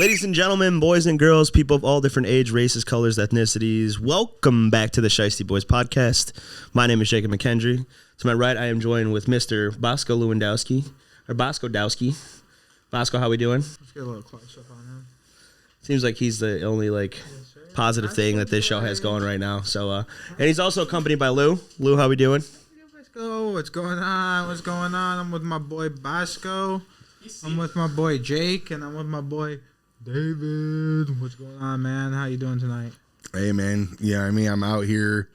Ladies and gentlemen, boys and girls, people of all different age, races, colors, ethnicities, welcome back to the Chiesty Boys podcast. My name is Jacob McKendry. To my right, I am joined with Mr. Bosco Lewandowski, or Bosco Dowski. Bosco, how we doing? Let's get a little close up on him. Seems like he's the only positive thing that this show has going right now. So, and he's also accompanied by Lou. Lou, how we doing? Let's go. What's going on? What's going on? I'm with my boy Bosco. I'm with my boy Jake, and I'm with my boy David. What's going on, man? How you doing tonight? Hey, man. Yeah, I mean, I'm out here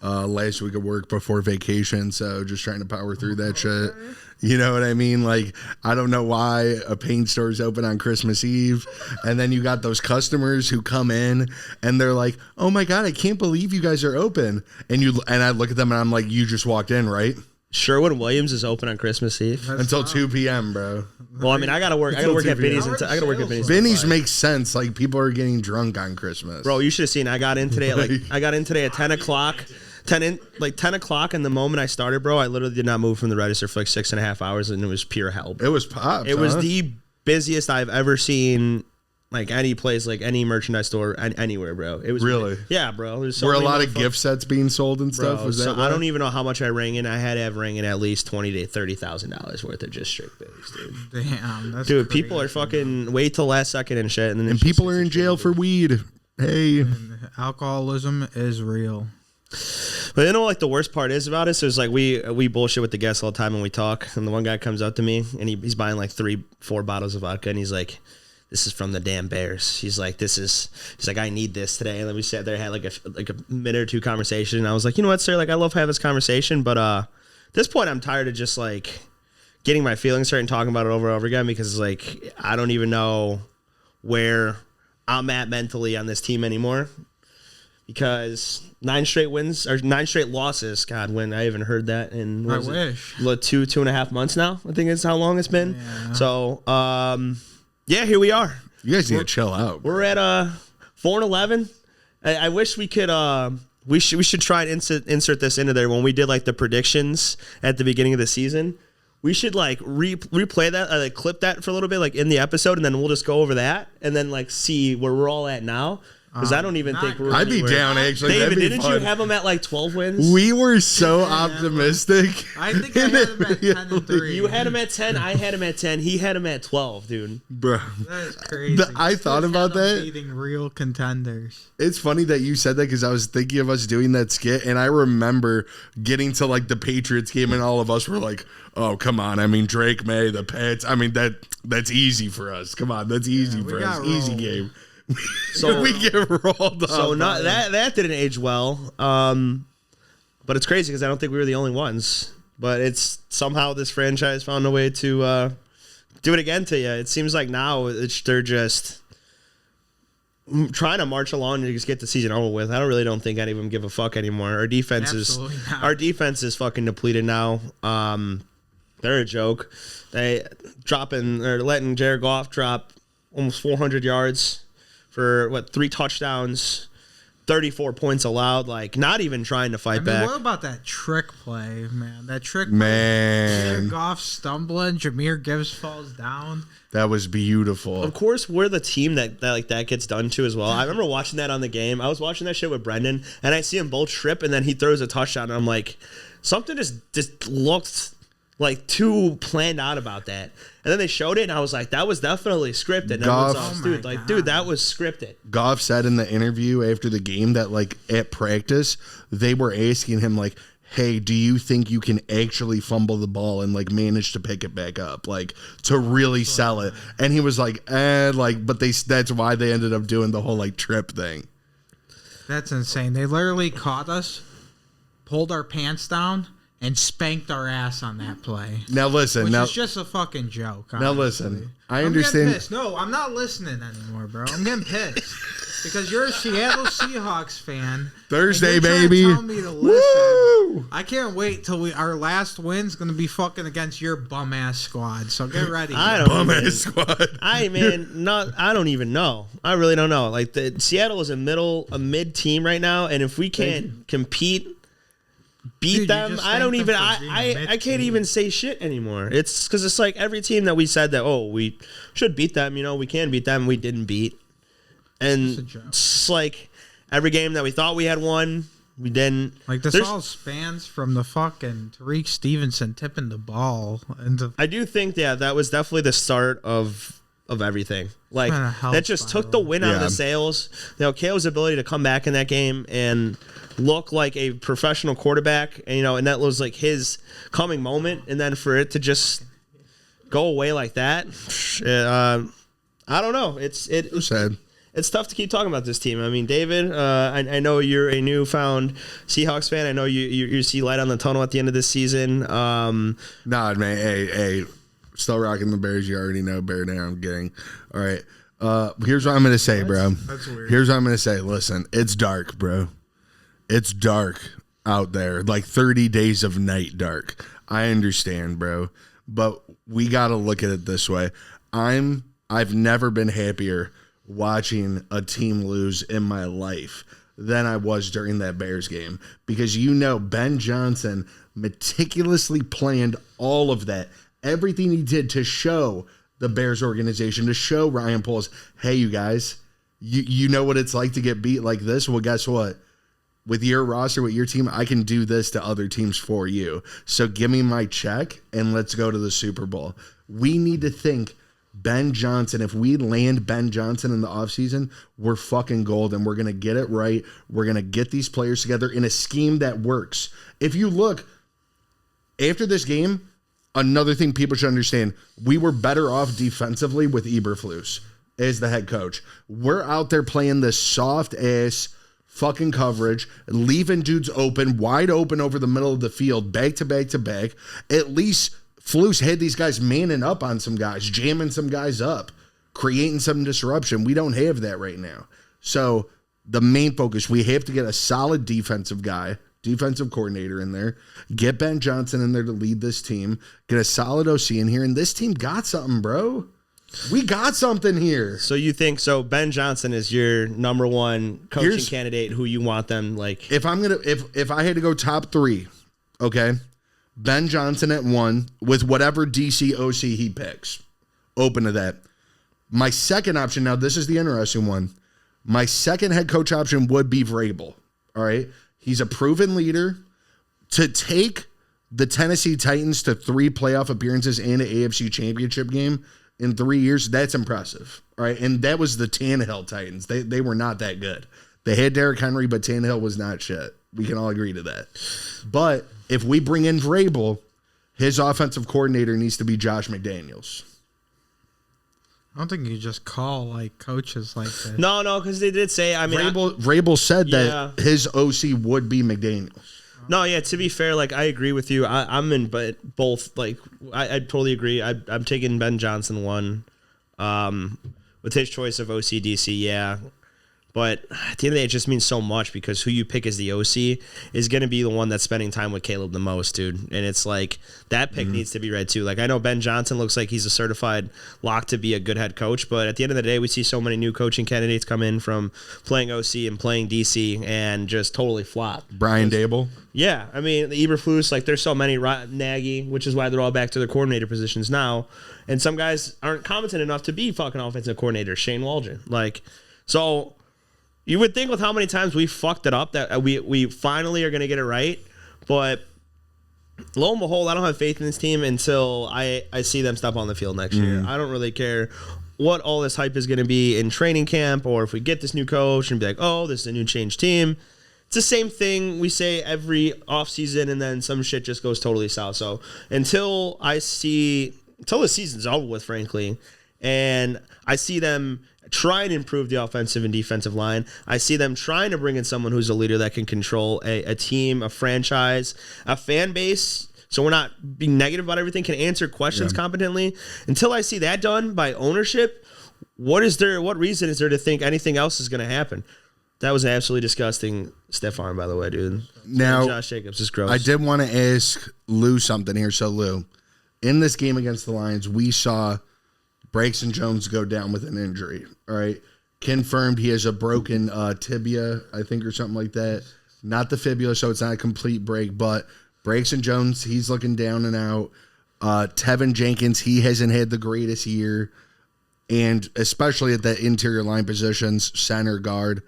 last week of work before vacation, so just trying to power through that shit. You know what I mean? Like, I don't know why a paint store is open on Christmas Eve, and then you got those customers who come in, and they're like, oh, my God, I can't believe you guys are open. And I look at them, and I'm like, you just walked in, right? Sherwin-Williams is open on Christmas Eve. Until 2 p.m., bro. Well, I mean, I gotta work at Benny's. I gotta work at Benny's. Benny's makes sense. Like, people are getting drunk on Christmas. Bro, you should have seen. I got in today at 10 o'clock. 10 o'clock, and the moment I started, bro, I literally did not move from the register for like 6.5 hours, and it was pure hell. It was popped. It was the busiest I've ever seen. Like any place, like any merchandise store, anywhere, bro. It was really, yeah, bro. There's were a lot of gift sets being sold and stuff. Bro, was that? So I don't even know how much I rang in. I had to have rang in at least $20,000 to $30,000 worth of just straight booze, dude. Damn, that's dude. crazy. People are fucking wait till last second and shit, and then people are in jail for weed. Hey, and alcoholism is real. But you know, like the worst part is about it. So it's like we bullshit with the guests all the time when we talk, and the one guy comes up to me and he's buying like 3-4 bottles of vodka, and he's like, this is from the damn Bears. He's like, I need this today. And then we sat there, had like a minute or two conversation. And I was like, you know what, sir? Like, I love having this conversation, but at this point, I'm tired of just like getting my feelings hurt and talking about it over and over again, because it's like I don't even know where I'm at mentally on this team anymore. Because 9 straight wins or 9 straight losses. God, when I haven't heard that in I wish 2.5 months now. I think it's how long it's been. Yeah. So yeah, here we are. you guys need to chill out. We're at 4-11. I wish we could. We should try and insert this into there when we did like the predictions at the beginning of the season. We should like replay that, like clip that for a little bit, like in the episode, and then we'll just go over that and then like see where we're all at now. Because I don't even think we're. I'd be down, actually. David, didn't you have them at like 12 wins? We were so optimistic. I think I had him at 10 and 3. You had him at 10. I had him at 10. He had him at 12, dude. Bro, that is crazy. I thought about that. Beating real contenders. It's funny that you said that, because I was thinking of us doing that skit, and I remember getting to like the Patriots game, and all of us were like, "Oh, come on! I mean, Drake May, the Pats. I mean, that's easy for us. Come on, that's easy for us. Easy game." So we get rolled up. So not that didn't age well. But it's crazy because I don't think we were the only ones. But it's somehow this franchise found a way to do it again to you. It seems like now they're just trying to march along and just get the season over with. I don't think any of them give a fuck anymore. Our defense is fucking depleted now. They're a joke. They letting Jared Goff drop almost 400 yards. For 3 touchdowns, 34 points allowed, like not even trying to fight back. What about that trick play, man? That trick play. Man. Goff stumbling, Jahmyr Gibbs falls down. That was beautiful. Of course, we're the team that gets done to as well. I remember watching that on the game. I was watching that shit with Brendan, and I see him both trip, and then he throws a touchdown, and I'm like, something just looked like too planned out about that. And then they showed it, and I was like, that was definitely scripted. Dude, that was scripted. Goff said in the interview after the game that, like, at practice, they were asking him, like, hey, do you think you can actually fumble the ball and, like, manage to pick it back up, like, to really sell it? And he was like, but that's why they ended up doing the whole, like, trip thing. That's insane. They literally caught us, pulled our pants down, and spanked our ass on that play. Now listen, which is just a fucking joke. Honestly. Now listen, I I'm understand. Getting pissed. No, I'm not listening anymore, bro. I'm getting pissed because you're a Seattle Seahawks fan. Thursday, baby. Tell me to listen. Woo! I can't wait till our last win's gonna be fucking against your bum ass squad. So get ready. Bum ass squad. I don't even know. I really don't know. Like Seattle is a mid team right now, and if we can't compete beat Dude, you them. just I don't thank even. them for being I can't mid-tier. even say shit anymore. It's because it's like every team that we said that we should beat them. We can beat them. We didn't beat, It's a and joke. it's like every game that we thought we had won, we didn't. Like this There's- all spans from the fucking Tariq Stevenson tipping the ball into I do think that was definitely the start of everything. Like been a hell that just took the spiral. win out of Yeah. the sails. Kale's ability to come back in that game and look like a professional quarterback, and that was like his coming moment, and then for it to just go away like that, I don't know. Sad. It's tough to keep talking about this team. I mean, David, I know you're a newfound Seahawks fan. I know you see light on the tunnel at the end of this season. Nah, man. Hey, still rocking the Bears. You already know Bear down. I'm getting. All right. Here's what I'm gonna say, bro. that's weird. Here's what I'm gonna say. Listen, it's dark, bro. It's dark out there. Like 30 days of night dark. I understand, bro. But we gotta look at it this way. I've never been happier watching a team lose in my life than I was during that Bears game, because Ben Johnson meticulously planned all of that, everything he did to show the Bears organization, to show Ryan Poles, hey, you guys, you know what it's like to get beat like this. Well, guess what? With your roster, with your team, I can do this to other teams for you. So give me my check and let's go to the Super Bowl. We need to think Ben Johnson. If we land Ben Johnson in the offseason, we're fucking gold, and we're going to get it right. We're going to get these players together in a scheme that works. If you look, after this game, another thing people should understand, we were better off defensively with Eberflus as the head coach. We're out there playing this soft-ass fucking coverage, leaving dudes open, wide open over the middle of the field, back to back to back. At least Flus had these guys manning up on some guys, jamming some guys up, creating some disruption. We don't have that right now. So the main focus, we have to get a solid defensive coordinator in there, get Ben Johnson in there to lead this team, get a solid OC in here, and this team got something, bro. We got something here. So you think Ben Johnson is your number one coaching candidate who you want them like? If I had to go top three, okay, Ben Johnson at 1 with whatever DC OC he picks. Open to that. My second option, now this is the interesting one. My second head coach option would be Vrabel. All right. He's a proven leader. To take the Tennessee Titans to 3 playoff appearances and an AFC championship game in 3 years, that's impressive. All right. And that was the Tannehill Titans. They were not that good. They had Derrick Henry, but Tannehill was not shit. We can all agree to that. But if we bring in Vrabel, his offensive coordinator needs to be Josh McDaniels. I don't think you just call like coaches like that. No, because they did say. I mean, Vrabel said that his OC would be McDaniels. No, yeah. To be fair, like I agree with you. I'm in, but both. Like I totally agree. I'm taking Ben Johnson 1, with his choice of OCDC. Yeah. But at the end of the day, it just means so much because who you pick as the OC is going to be the one that's spending time with Caleb the most, dude. And it's like that pick needs to be read too. Like I know Ben Johnson looks like he's a certified lock to be a good head coach, but at the end of the day, we see so many new coaching candidates come in from playing OC and playing DC and just totally flop. Brian Dable. Yeah, I mean the Eberflus, like there's so many Nagy, which is why they're all back to their coordinator positions now, and some guys aren't competent enough to be fucking offensive coordinators. Shane Waldron, like so. You would think with how many times we fucked it up that we finally are going to get it right. But lo and behold, I don't have faith in this team until I see them step on the field next year. I don't really care what all this hype is going to be in training camp or if we get this new coach and be like, oh, this is a new changed team. It's the same thing we say every offseason and then some shit just goes totally south. So until the season's over with, frankly, and I see them try and improve the offensive and defensive line. I see them trying to bring in someone who's a leader that can control a team, a franchise, a fan base. So we're not being negative about everything, can answer questions competently. Until I see that done by ownership, what reason is there to think anything else is going to happen? That was an absolutely disgusting stiff arm, by the way, dude. Now, Josh Jacobs is gross. I did want to ask Lou something here. So, Lou, in this game against the Lions, we saw Braxton Jones go down with an injury. All right. Confirmed he has a broken tibia, I think, or something like that. not the fibula, so it's not a complete break, but Braxton Jones, he's looking down and out. Tevin Jenkins, he hasn't had the greatest year, and especially at the interior line positions, center, guard.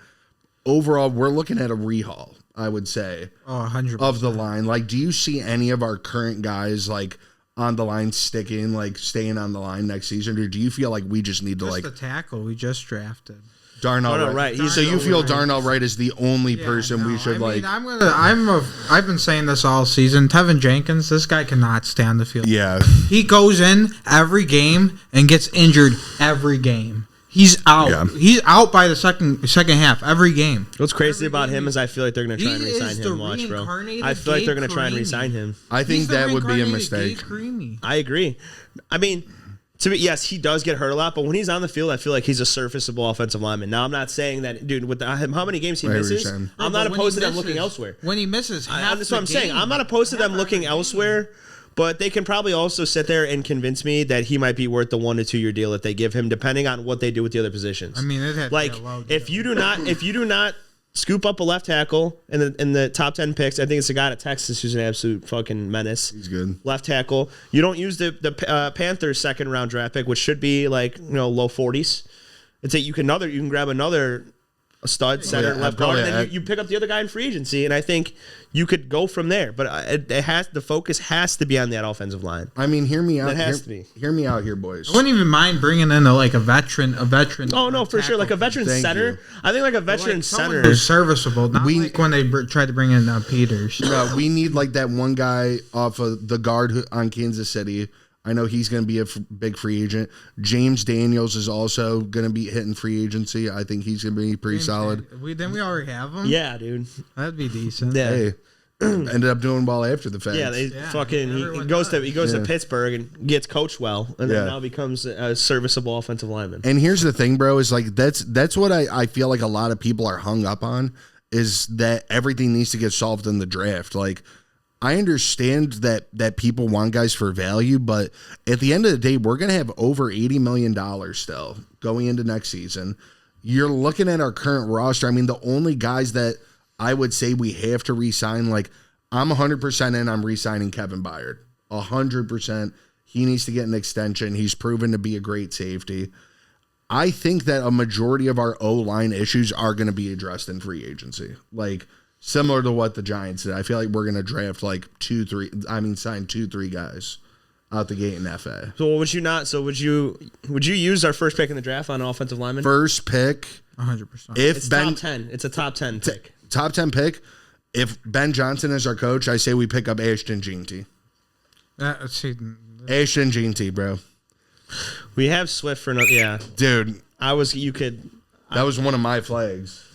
Overall, we're looking at a rehaul, I would say, 100% of the line. Like, do you see any of our current guys like on the line sticking, like staying on the line next season, or do you feel like we just need to just like the tackle we just drafted? Darnell Wright? So you feel Wright. Darnell Wright is the only person we should like? I've been saying this all season. Tevin Jenkins, this guy cannot stay on the field. Yeah, He goes in every game and gets injured every game. He's out. Yeah. He's out by the second half every game. What's crazy about him is I feel like they're going to try and He re-sign is him. the Watch, bro. reincarnated I feel like they're Gabe going to try and Carimi. re-sign him. I think He's the that would be a reincarnated mistake. Gabe Carimi. I agree. I mean, to me, yes, he does get hurt a lot, but when he's on the field, I feel like he's a serviceable offensive lineman. Now, I'm not saying that, dude, with how many games he I hear what you're misses, saying. I'm not opposed to them looking elsewhere. When he misses That's what I'm saying. I'm not opposed to them looking elsewhere, but they can probably also sit there and convince me that he might be worth the 1 to 2 year deal that they give him, depending on what they do with the other positions. I mean, it had like to be a low if deal. you do not scoop up a left tackle in the top 10 picks, I think it's a guy at Texas who's an absolute fucking menace. He's good. Left tackle. You don't use the Panthers second round draft pick, which should be like low 40s. It's you can grab another stud center left guard, and then you pick up the other guy in free agency, and I think you could go from there. But the focus has to be on that offensive line. I mean, hear me out. It has to be. Hear me out here, boys. I wouldn't even mind bringing in a veteran. Oh no, for sure, like a veteran Thank center. you. I think like a veteran someone center. who's serviceable. Not like when they tried to bring in Peters. No, we need like that one guy off of the guard on Kansas City. I know he's going to be a big free agent. James Daniels is also going to be hitting free agency. I think he's going to be pretty solid. We already have him. Yeah, dude. That'd be decent. Yeah. Hey, ended up doing well after the fact. Yeah, he everyone goes Yeah. to Pittsburgh and gets coached well, and then Yeah. now becomes a serviceable offensive lineman. And here's the thing, bro, is like that's what I feel like a lot of people are hung up on, is that everything needs to get solved in the draft. Like, I understand that people want guys for value, but at the end of the day, we're going to have over $80 million still going into next season. You're looking at our current roster. I mean, the only guys that I would say we have to re-sign, like, I'm 100% in, I'm re-signing Kevin Byard. 100%. He needs to get an extension. He's proven to be a great safety. I think that a majority of our O-line issues are going to be addressed in free agency. Like, similar to what the Giants did. I feel like we're going to draft like sign 2-3 guys out the gate in FA. So would you not? So would you use our first pick in the draft on offensive lineman? First pick, 100%. if It's Ben top 10. It's a top 10 pick. top 10 pick, if Ben Johnson is our coach, I say we pick up Ashton Jeanty. Ashton Jeanty, bro. We have Swift for another. Yeah, Dude, that was one of my flags.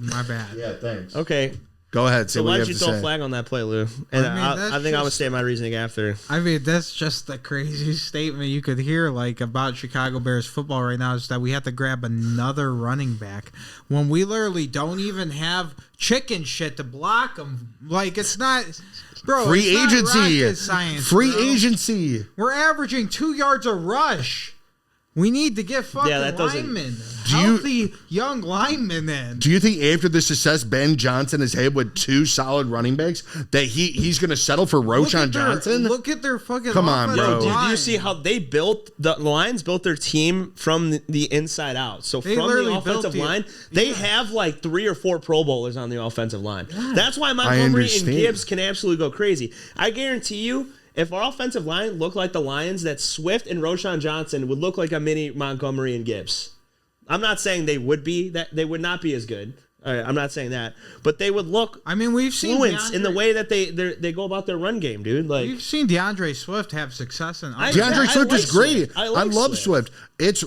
My bad. Yeah, thanks. okay. Go ahead. So why did you throw a flag on that play, Lou? And I mean, I think I would state my reasoning after. I mean, that's just the craziest statement you could hear, like, about Chicago Bears football right now, is that we have to grab another running back when we literally don't even have chicken shit to block them. Like, it's not, bro. Free it's not agency. rocket science, Free bro. agency. We're averaging 2 yards a rush. We need to get fucking that doesn't- linemen, Do you- healthy young linemen. In. Do you think after the success Ben Johnson has had with 2 solid running backs that he's going to settle for Roschon Johnson? Look at their fucking. Come on, offensive bro. Do line. you see how they built the Lions built their team from the inside out? So They from the literally built offensive the- line, they have like 3 or 4 Pro Bowlers on the offensive line. That's why Montgomery and understand. Gibbs can absolutely go crazy. I guarantee you, if our offensive line looked like the Lions, that Swift and Roschon Johnson would look like a mini Montgomery and Gibbs. I'm not saying they would not be as good. I'm not saying that, but they would look. I mean, we've seen fluent in the way that they go about their run game, dude. Like, You've seen DeAndre Swift have success in. DeAndre I Swift like is great. Swift. I I like love Swift. Swift. It's,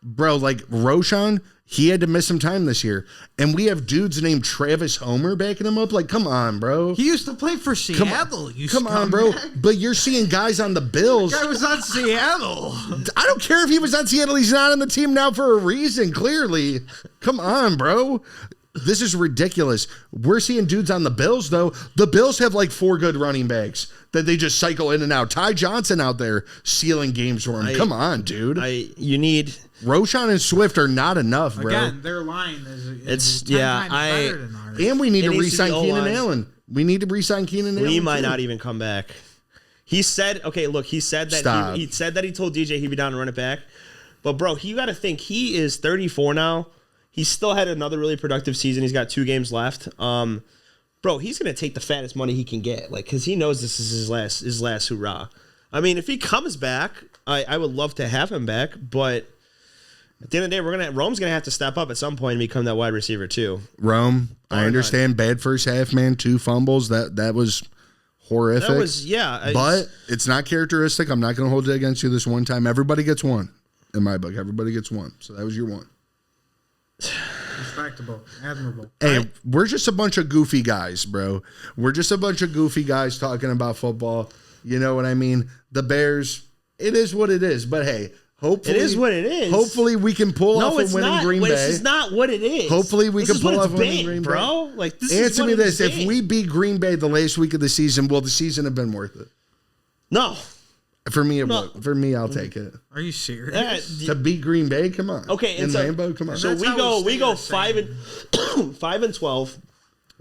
bro, like Roschon, he had to miss some time this year. And we have dudes named Travis Homer backing him up. Like, come on, bro. He used to play for Seattle. Come on, bro. But you're seeing guys on the Bills. Guy was on Seattle. I don't care if he was on Seattle. He's not on the team now for a reason, clearly. Come on, bro. This is ridiculous. We're seeing dudes on the Bills, though. The Bills have like 4 good running backs that they just cycle in and out. Ty Johnson out there sealing games for him. Come on, dude. you need Roshan and Swift are not enough, bro. Again, their line is 10 times better than ours. And we need to needs to be re-sign Keenan O-line. Allen. We need to re-sign Keenan Allen. He might too. not even come back. He said, okay, look, he said that Stop. he said that he told DJ he'd be down to run it back. But bro, you got to think he is 34 now. He still had another really productive season. He's got 2 games left. Bro, he's gonna take the fattest money he can get, like, because he knows this is his last hurrah. I mean, if he comes back, I would love to have him back, but at the end of the day, Rome's gonna have to step up at some point and become that wide receiver too. Rome, I understand bad first half, man. 2 fumbles. That was horrific. That was but it's not characteristic. I'm not gonna hold it against you this one time. Everybody gets one in my book. Everybody gets one. So that was your one. Respectable, admirable. Hey, we're just a bunch of goofy guys, bro. We're just a bunch of goofy guys talking about football. You know what I mean? The Bears, it is what it is. But hey, hopefully It is what it is. Hopefully we can pull off a winning Green Bay. This is not what it is. Hopefully we This can is what pull it's off a winning been, Green Bay. bro. Like this is Answer what me it's this: if been. we beat Green Bay the last week of the season, will the season have been worth it? No. For me, it would. For me, I'll take it. Are you serious? To beat Green Bay, come on. Okay, in and so, Lambeau, come on. So That's we how go we stay the 5-12.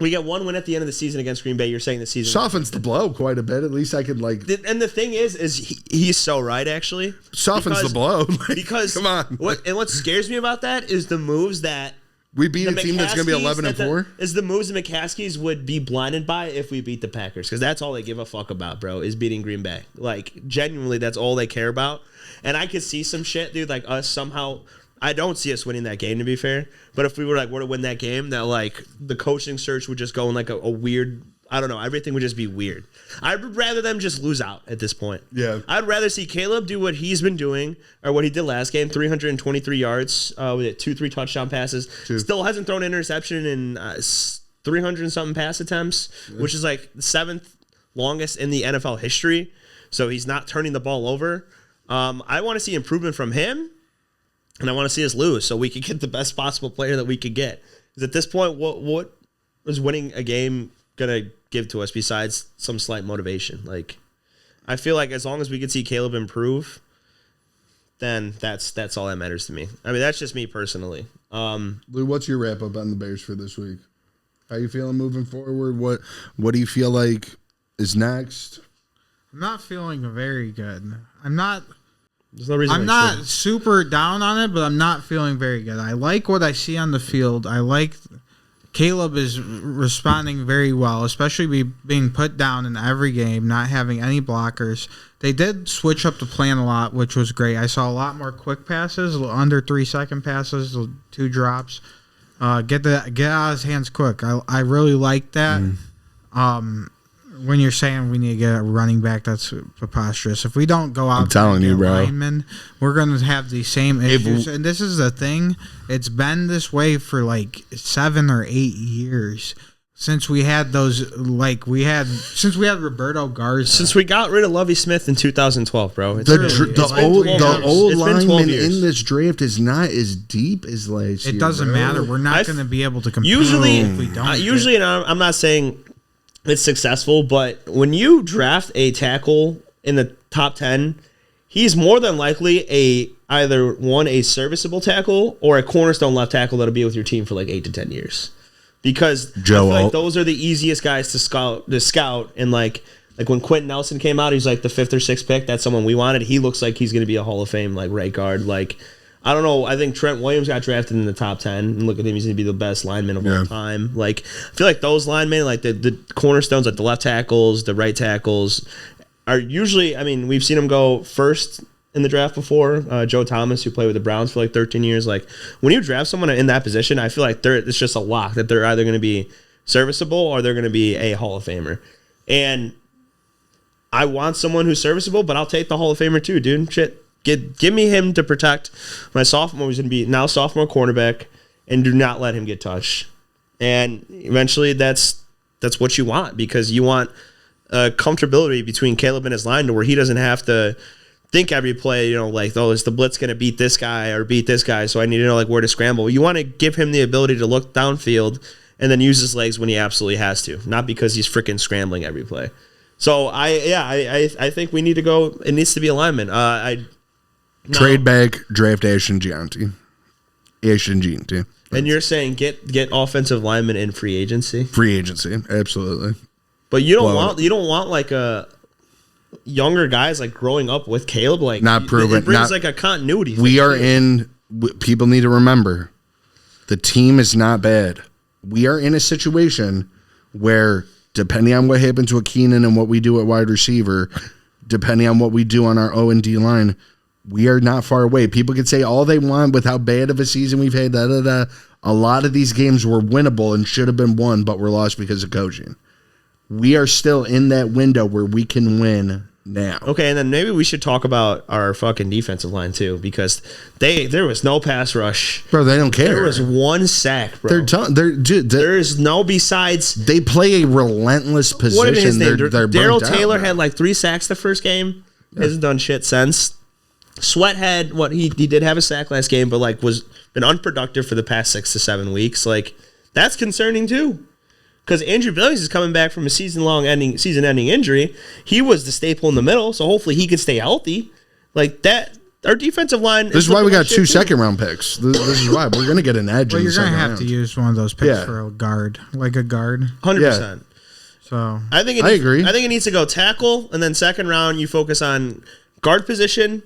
We get 1 win at the end of the season against Green Bay. You're saying the season Softens the blow quite a bit. At least I could like and the thing is he's so right actually. softens the blow. Like, Because come on, what scares me about that is the moves that we beat the a team that's going to be 11-4. Is the moves the McCaskies would be blinded by if we beat the Packers, because that's all they give a fuck about, bro, is beating Green Bay. Like genuinely, that's all they care about. And I could see some shit, dude, like us somehow. I don't see us winning that game, to be fair. But if we were to win that game, that like the coaching search would just go in like a weird. I don't know. Everything would just be weird. I'd rather them just lose out at this point. Yeah. I'd rather see Caleb do what he's been doing, or what he did last game, 323 yards with 2-3 touchdown passes. Still hasn't thrown an interception in 300-something pass attempts, which is like the 7th longest in the NFL history. So he's not turning the ball over. I want to see improvement from him, and I want to see us lose so we can get the best possible player that we could get. Because at this point, what is winning a game going to give to us besides some slight motivation? Like, I feel like as long as we can see Caleb improve, then that's all that matters to me. I mean, that's just me personally. Lou, what's your wrap up on the Bears for this week? How you feeling moving forward? What do you feel like is next? I'm not feeling very good. I'm not There's no reason. I'm not super down on it, but I'm not feeling very good. I like what I see on the field. I like Caleb is responding very well, especially being put down in every game, not having any blockers. They did switch up the plan a lot, which was great. I saw a lot more quick passes, under 3-second passes, 2 drops. Get out of his hands quick. I really like that. When you're saying we need to get a running back, that's preposterous. If we don't go out, I'm telling you, bro, linemen, we're going to have the same issues. And this is the thing; it's been this way for like 7 or 8 years since we had those. Since we had Roberto Garza. Since we got rid of Lovie Smith in 2012, bro. The old lineman years. in this draft is not as deep as last year. It doesn't matter. We're not going to be able to compete if we don't. And I'm not saying it's successful, but when you draft a tackle in the top 10, he's more than likely either a serviceable tackle or a cornerstone left tackle that'll be with your team for like 8 to 10 years. Because I feel like those are the easiest guys to scout. And like when Quentin Nelson came out, he's like the 5th or 6th pick. That's someone we wanted. He looks like he's going to be a Hall of Fame like right guard. Like, I don't know. I think Trent Williams got drafted in the top 10. And look at him. He's going to be the best lineman of all time. Like, I feel like those linemen, like the cornerstones, like the left tackles, the right tackles, are usually, I mean, we've seen them go first in the draft before. Joe Thomas, who played with the Browns for like 13 years. Like, when you draft someone in that position, I feel like it's just a lock that they're either going to be serviceable or they're going to be a Hall of Famer. And I want someone who's serviceable, but I'll take the Hall of Famer too, dude. Shit. Give me him to protect my sophomore, who's going to be now sophomore cornerback, and do not let him get touched. And eventually that's what you want, because you want comfortability between Caleb and his line to where he doesn't have to think every play, like, oh, is the blitz going to beat this guy or beat this guy, so I need to know like where to scramble. You want to give him the ability to look downfield and then use his legs when he absolutely has to, not because he's freaking scrambling every play. So I think we need to go. It needs to be a lineman. Trade back, draft Ashton Gianti. Ashton Gianti. And you're saying get offensive linemen in free agency? Free agency, absolutely. But you don't want like a younger guys like growing up with Caleb, like not proven. It brings like a continuity. We are in. People need to remember, the team is not bad. We are in a situation where, depending on what happens with Keenan and what we do at wide receiver, depending on what we do on our O and D line, we are not far away. People can say all they want with how bad of a season we've had. A lot of these games were winnable and should have been won, but were lost because of coaching. We are still in that window where we can win now. Okay, and then maybe we should talk about our fucking defensive line too, because there was no pass rush. Bro, they don't care. There was one sack, bro. There is no besides. They play a relentless position. What is his name? Daryl Taylor down, had like 3 sacks the first game. Yeah. Hasn't done shit since. Sweat had he did have a sack last game, but like was been unproductive for the past 6 to 7 weeks. Like that's concerning too. Because Andrew Billings is coming back from a season-ending injury. He was the staple in the middle, so hopefully he can stay healthy. Like that, our defensive line. This is why we got 2 second-round picks. This is why we're going to get an edge. Well, you're going to have to use one of those picks for a guard, like a guard. 100%. So I agree. I think it needs to go tackle, and then second round you focus on guard position.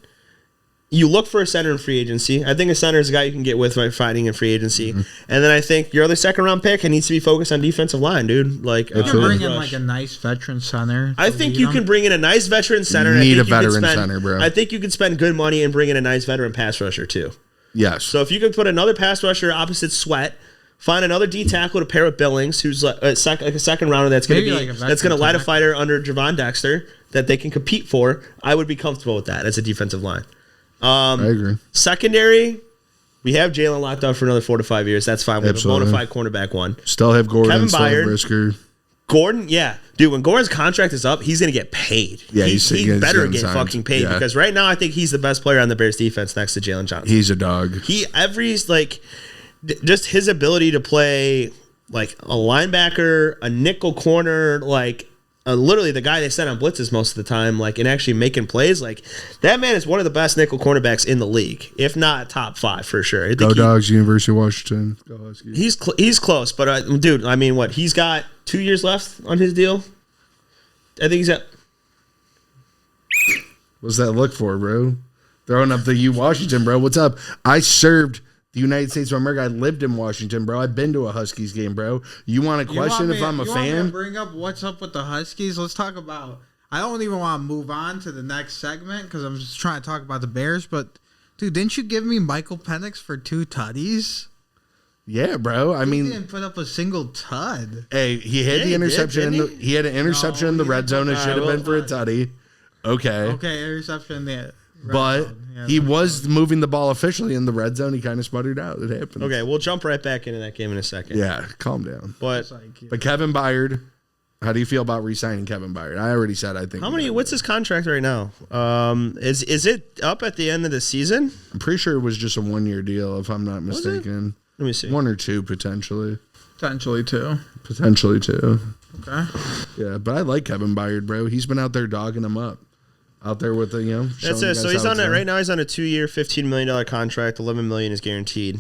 You look for a center in free agency. I think a center is a guy you can get with by fighting in free agency. Mm-hmm. And then I think your other second round pick, it needs to be focused on defensive line, dude. Like you can bring in like a nice veteran center. I think you can bring in a nice veteran center. Need a veteran center, bro. I think you could spend good money and bring in a nice veteran pass rusher too. Yes. So if you could put another pass rusher opposite Sweat, find another D tackle to pair with Billings, who's like a second rounder that's going to light a fighter under Javon Dexter that they can compete for. I would be comfortable with that as a defensive line. I agree. Secondary, we have Jalen locked up for another 4 to 5 years. That's fine. We have a bona fide cornerback one. Still have Gordon. Kevin still Byard, have Brisker. Gordon, yeah. Dude, when Gordon's contract is up, he's going to get paid. Yeah, he better get fucking paid because right now I think he's the best player on the Bears defense next to Jalen Johnson. He's a dog. Just his ability to play like a linebacker, a nickel corner, like literally the guy they sent on blitzes most of the time, like, and actually making plays. Like, that man is one of the best nickel cornerbacks in the league, if not top 5 for sure. I think Go Dogs, University of Washington. Go Huskies. He's close, but dude, I mean, what? He's got 2 years left on his deal. I think he's at. What's that look for, bro? Throwing up the U Washington, bro. What's up? I served the United States of America. I lived in Washington, bro. I've been to a Huskies game, bro. You want to question if I'm a fan? Want me to bring up what's up with the Huskies? Let's talk about. I don't even want to move on to the next segment because I'm just trying to talk about the Bears. But dude, didn't you give me Michael Penix for 2 tutties? Yeah, bro. I mean, he didn't put up a single tud. Hey, he had the interception. He had an interception in the red zone. It should have been for a tutty. Okay. Okay, interception there. But he was moving the ball officially in the red zone. He kind of sputtered out. It happened. Okay, we'll jump right back into that game in a second. Yeah, calm down. But Kevin Byard, how do you feel about re-signing Kevin Byard? I already said I think. What's his contract right now? Is it up at the end of the season? I'm pretty sure it was just a 1-year deal, if I'm not mistaken. Let me see. 1 or 2 potentially. Potentially 2. Okay. Yeah, but I like Kevin Byard, bro. He's been out there dogging him up. Out there with the, That's it. So he's on it right now. He's on a 2-year, $15 million contract. $11 million is guaranteed.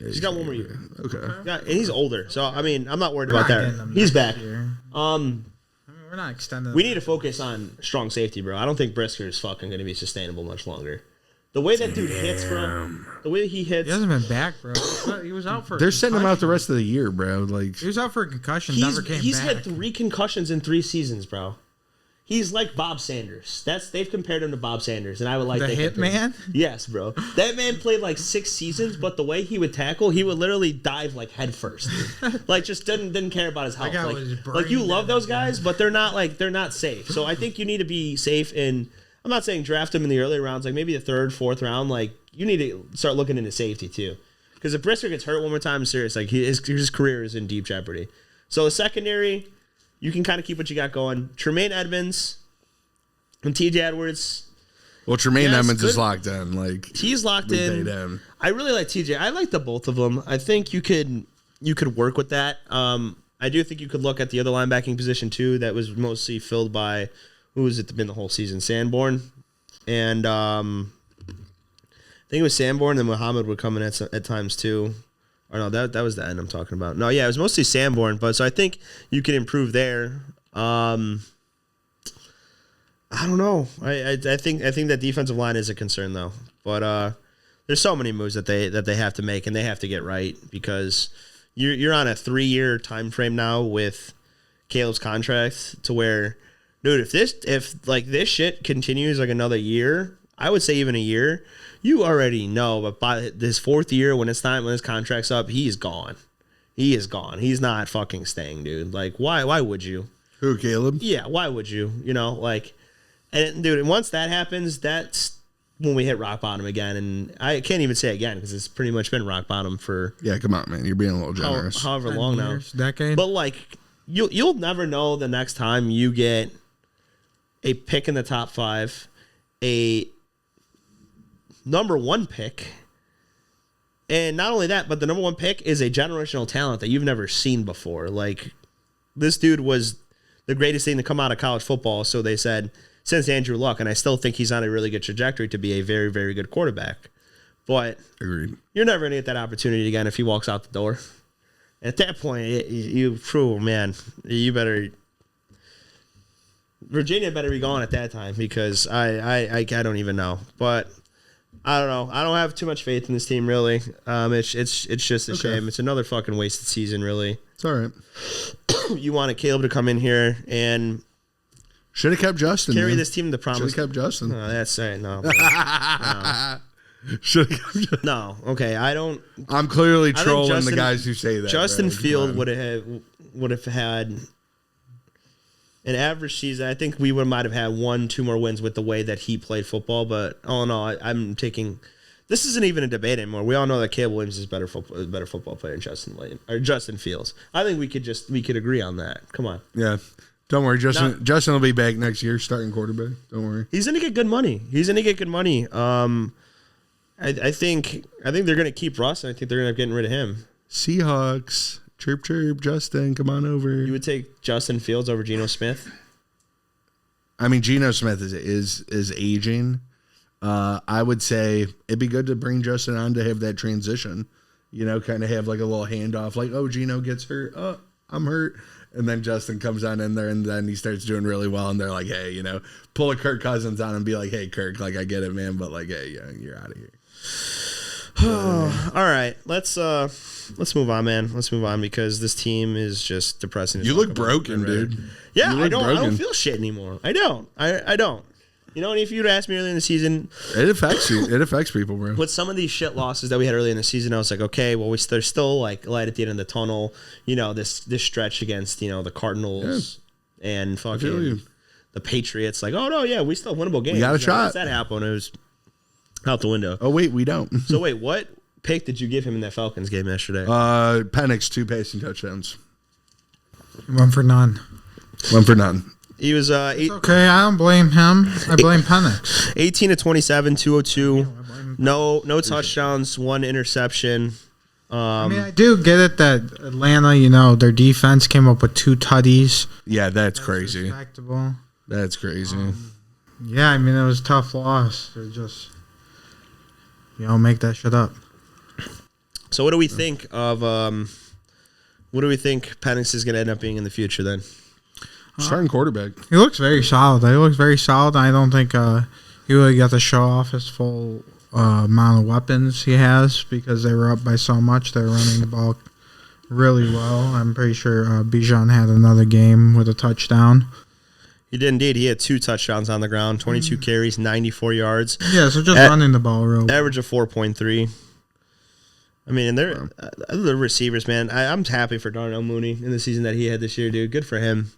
Yeah, he's got 1 more year. Okay. Yeah, and he's older, so I mean, I'm not worried about that. He's back. We're not extending. We need to focus on strong safety, bro. I don't think Brisker is fucking going to be sustainable much longer. The way that dude hits, bro. The way he hits. He hasn't been back, bro. He was out for. They're sending him out the rest of the year, bro. Like he was out for a concussion. Never came back. He's had 3 concussions in 3 seasons, bro. He's like Bob Sanders. They've compared him to Bob Sanders, and I would like the Hitman. Yes, bro. That man played like 6 seasons, but the way he would tackle, he would literally dive like head first, like just didn't care about his health. Like you love those guys, but they're not safe. So I think you need to be safe in. I'm not saying draft him in the early rounds, like maybe the 3rd, 4th round. Like you need to start looking into safety too, because if Brisker gets hurt one more time, serious, like his career is in deep jeopardy. So the secondary. You can kind of keep what you got going. Tremaine Edmonds and TJ Edwards. Well, Tremaine Edmonds is locked in. Like he's locked in. I really like TJ. I like the both of them. I think you could work with that. I do think you could look at the other linebacking position too. That was mostly filled by who has it been the whole season? Sanborn and think it was Sanborn, and Muhammad would come in at times too. Or no, that was the end I'm talking about. No, yeah, it was mostly Sanborn, but so I think you can improve there. I don't know. I think that defensive line is a concern though. But there's so many moves that they have to make and they have to get right because you're on a 3-year time frame now with Caleb's contract to where, dude, if this shit continues like another year, I would say even a year, you already know. But by this 4th year, when his contract's up, he's gone. He is gone. He's not fucking staying, dude. Like, why would you? Who, Caleb? Yeah, why would you? You know, like, and dude, and once that happens, that's when we hit rock bottom again. And I can't even say again because it's pretty much been rock bottom for come on, man, you're being a little generous. However long years, now, decade. But like, you'll never know the next time you get a pick in the top 5, a number 1 pick. And not only that, but the number 1 pick is a generational talent that you've never seen before. Like, this dude was the greatest thing to come out of college football, so they said, since Andrew Luck, and I still think he's on a really good trajectory to be a very, very good quarterback. But Agreed. You're never going to get that opportunity again if he walks out the door. At that point, you Virginia better be gone at that time because I don't even know. But I don't know. I don't have too much faith in this team, really. It's just a shame. It's another fucking wasted season, really. It's all right. You wanted Caleb to come in here and should have kept Justin. Carry this team to the promise. Should have kept Justin. No, that's right. No. Should have kept Justin. No. Okay. I'm clearly trolling the guys who say that. Justin Field would have had an average season. I think we might have had 1-2 more wins with the way that he played football. But all in all, I'm taking. This isn't even a debate anymore. We all know that Caleb Williams is a better football player than Justin Fields. I think we could agree on that. Come on. Yeah. Don't worry, Justin will be back next year, starting quarterback. Don't worry. He's gonna get good money. I think they're gonna keep Russ, and I think they're gonna end up getting rid of him. Seahawks, chirp chirp, Justin, come on over. You would take Justin Fields over Geno Smith? I mean, Geno Smith is aging. I would say it'd be good to bring Justin on to have that transition. You know, kind of have like a little handoff, like, oh, Geno gets hurt, oh, I'm hurt. And then Justin comes on in there, and then he starts doing really well. And they're like, "Hey, you know, pull a Kirk Cousins on and be like, hey, Kirk, like I get it, man, but like, hey, yeah, you're out of here." All right, let's move on, man. Let's move on because this team is just depressing. You look broken, dude. Yeah, I don't feel shit anymore. I don't. You know, and if you'd asked me earlier in the season, it affects you. It affects people, bro. With some of these shit losses that we had early in the season, I was like, okay, well, there's still like light at the end of the tunnel. You know, this stretch against the Cardinals and fucking the Patriots. Like, oh no, yeah, we still have winnable games. We got a shot. Once that happened, it was out the window. Oh wait, we don't. So wait, what pick did you give him in that Falcons game yesterday? Penix 2 passing touchdowns. 1 for none. 1 for none. He was okay, I don't blame him. I blame Penix. 18 to 27, 202. No touchdowns, 1 interception. I mean, I do get it that Atlanta, their defense came up with 2 tutties. Yeah, that's crazy. Respectable. That's crazy. Yeah, I mean, it was a tough loss. To just, make that shit up. So what do we think of what do we think Penix is going to end up being in the future then? Starting quarterback. He looks very solid. I don't think he really got to show off his full amount of weapons he has because they were up by so much. They're running the ball really well. I'm pretty sure Bijan had another game with a touchdown. He did indeed. He had 2 touchdowns on the ground, 22 carries, 94 yards. Yeah, so just running the ball real well. Average of 4.3. I mean, and they're the receivers, man. I'm happy for Darnell Mooney in the season that he had this year, dude. Good for him.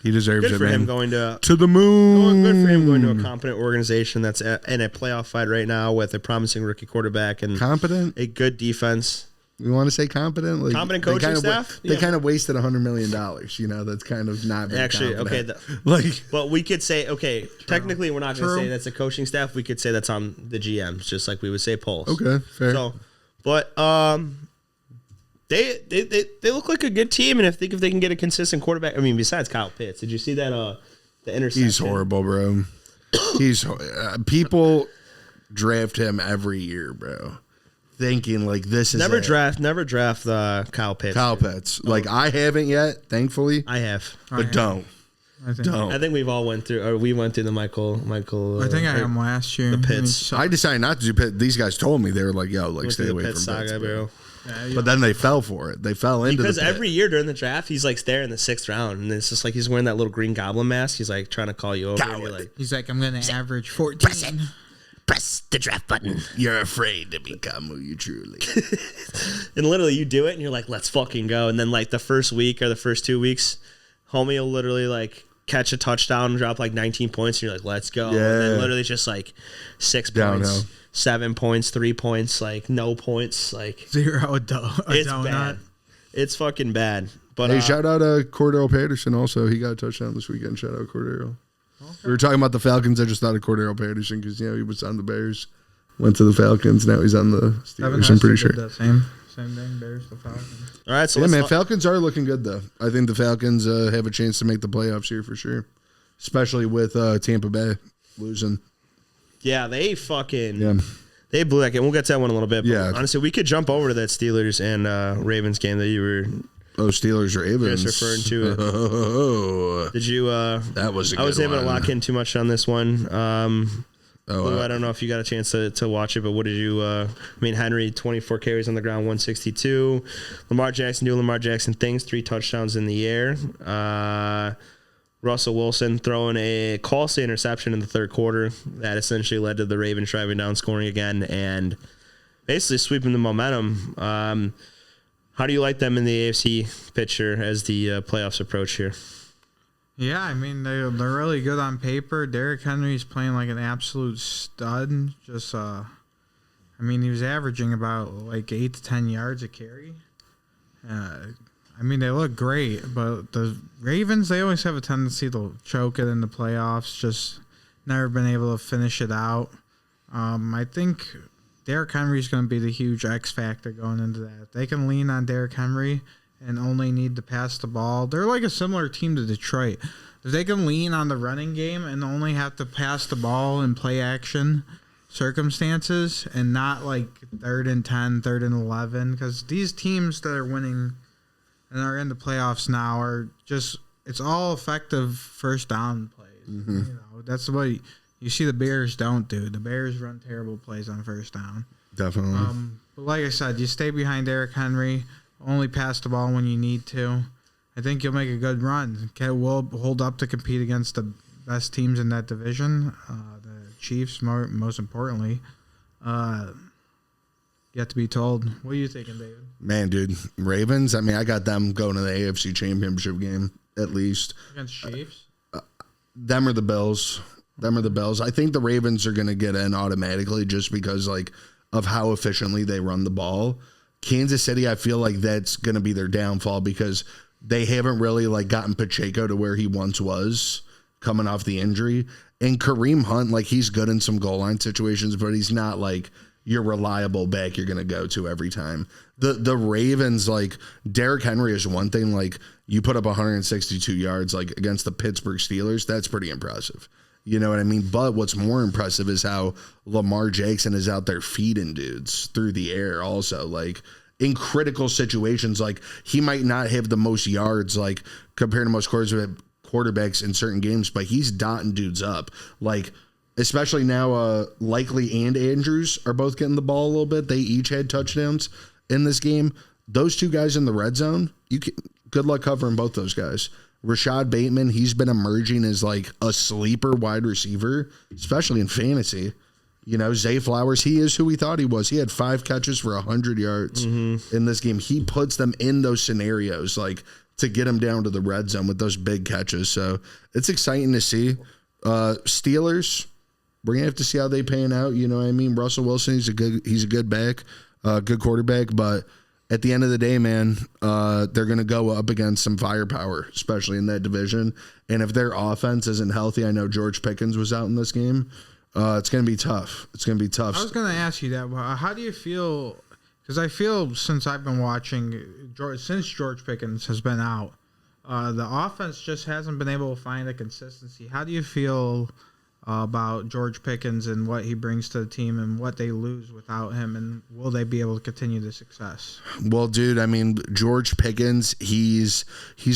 He deserves it, man. Good for him going to the moon. Good for him going to a competent organization that's in a playoff fight right now with a promising rookie quarterback and competent, a good defense. We want to say competent, like competent coaching staff. They kind of wasted $100 million. That's kind of not very actually competent. okay. But we could say technically we're not going to say that's a coaching staff. We could say that's on the GMs, just like we would say polls. Okay, fair. So, but They look like a good team, and if they can get a consistent quarterback, I mean, besides Kyle Pitts, did you see that the interception? He's horrible, bro. He's people draft him every year, bro. Thinking like this is never draft Kyle Pitts. Kyle Pitts. Like I haven't yet, thankfully. I have, but don't. I think we've all went through, or we went through the Michael. I think I am last year. The Pitts. I decided not to do Pitts. These guys told me they were like, "Yo, like stay away from saga, Pitts, bro." Yeah, But then they fell for it. They fell into because the pit. every year during the draft, he's like there in the 6th round, and it's just like he's wearing that little green goblin mask. He's like trying to call you over, and you're like, he's like, I'm gonna average 14. press the draft button. You're afraid to become who you truly. And literally, you do it, and you're like, let's fucking go. And then like the first week or the first 2 weeks, homie will literally like catch a touchdown and drop like 19 points, and you're like, let's go. Yeah. And then literally just like 6 Downhill. points, 7 points, 3 points, like no points, like 0 it's donut. bad. It's fucking bad. But Hey, shout out Cordero Patterson also. He got a touchdown this weekend. Shout out Cordero. Okay. We were talking about the Falcons. I just thought of Cordero Patterson because, he was on the Bears. Went to the Falcons. Now he's on the Steelers, I'm pretty sure. Same thing, Bears, the Falcons. all right, so yeah, man, Falcons are looking good, though. I think the Falcons have a chance to make the playoffs here for sure, especially with Tampa Bay losing. Yeah, they fucking they blew that game. We'll get to that one in a little bit. But Yeah. honestly, we could jump over to that Steelers and Ravens game that you were Steelers Ravens. just referring to it. Oh, Did you? that was a good I was able one. to lock in too much on this one. Lou, I I don't know if you got a chance to watch it, but what did you? Henry, 24 carries on the ground, 162. Lamar Jackson things, 3 touchdowns in the air. Russell Wilson throwing a costly interception in the 3rd quarter that essentially led to the Ravens driving down, scoring again, and basically sweeping the momentum. How do you like them in the AFC picture as the playoffs approach here? Yeah, I mean, they're really good on paper. Derrick Henry's playing like an absolute stud. Just, he was averaging about like 8 to 10 yards a carry. They look great, but the Ravens, they always have a tendency to choke it in the playoffs, just never been able to finish it out. I think Derrick Henry's going to be the huge X factor going into that. If they can lean on Derrick Henry and only need to pass the ball, they're like a similar team to Detroit. If they can lean on the running game and only have to pass the ball in play action circumstances and not like 3rd and 10, 3rd and 11, because these teams that are winning and are in the playoffs now are just, it's all effective first down plays. Mm-hmm. That's what you see the Bears don't do. The Bears run terrible plays on first down. Definitely. But like I said, you stay behind Derrick Henry, only pass the ball when you need to. I think you'll make a good run. We'll hold up to compete against the best teams in that division, the Chiefs, most importantly. Yet to be told. What are you thinking, David? Man, dude, Ravens. I got them going to the AFC Championship game at least. Against Chiefs? Them or the Bills. I think the Ravens are going to get in automatically just because of how efficiently they run the ball. Kansas City, I feel like that's going to be their downfall because they haven't really gotten Pacheco to where he once was coming off the injury. And Kareem Hunt, he's good in some goal line situations, but he's not your reliable back you're going to go to every time. The Ravens, Derrick Henry is one thing. You put up 162 yards against the Pittsburgh Steelers. That's pretty impressive. You know what I mean? But what's more impressive is how Lamar Jackson is out there feeding dudes through the air also. In critical situations, he might not have the most yards compared to most quarterbacks in certain games, but he's dotting dudes up. Especially now, Likely and Andrews are both getting the ball a little bit. They each had touchdowns in this game. Those 2 guys in the red zone, good luck covering both those guys. Rashad Bateman, he's been emerging as a sleeper wide receiver, especially in fantasy. Zay Flowers, he is who we thought he was. He had 5 catches for 100 yards in this game. He puts them in those scenarios, to get them down to the red zone with those big catches. So it's exciting to see. Steelers, we're gonna have to see how they pan out. You know what I mean? Russell Wilson, he's a good back, good quarterback, but at the end of the day, man, they're going to go up against some firepower, especially in that division. And if their offense isn't healthy, I know George Pickens was out in this game. It's going to be tough. I was going to ask you that. How do you feel? Because I feel since I've been watching, since George Pickens has been out, the offense just hasn't been able to find a consistency. How do you feel about George Pickens and what he brings to the team and what they lose without him, and will they be able to continue the success? Well, dude, I mean, George Pickens, he's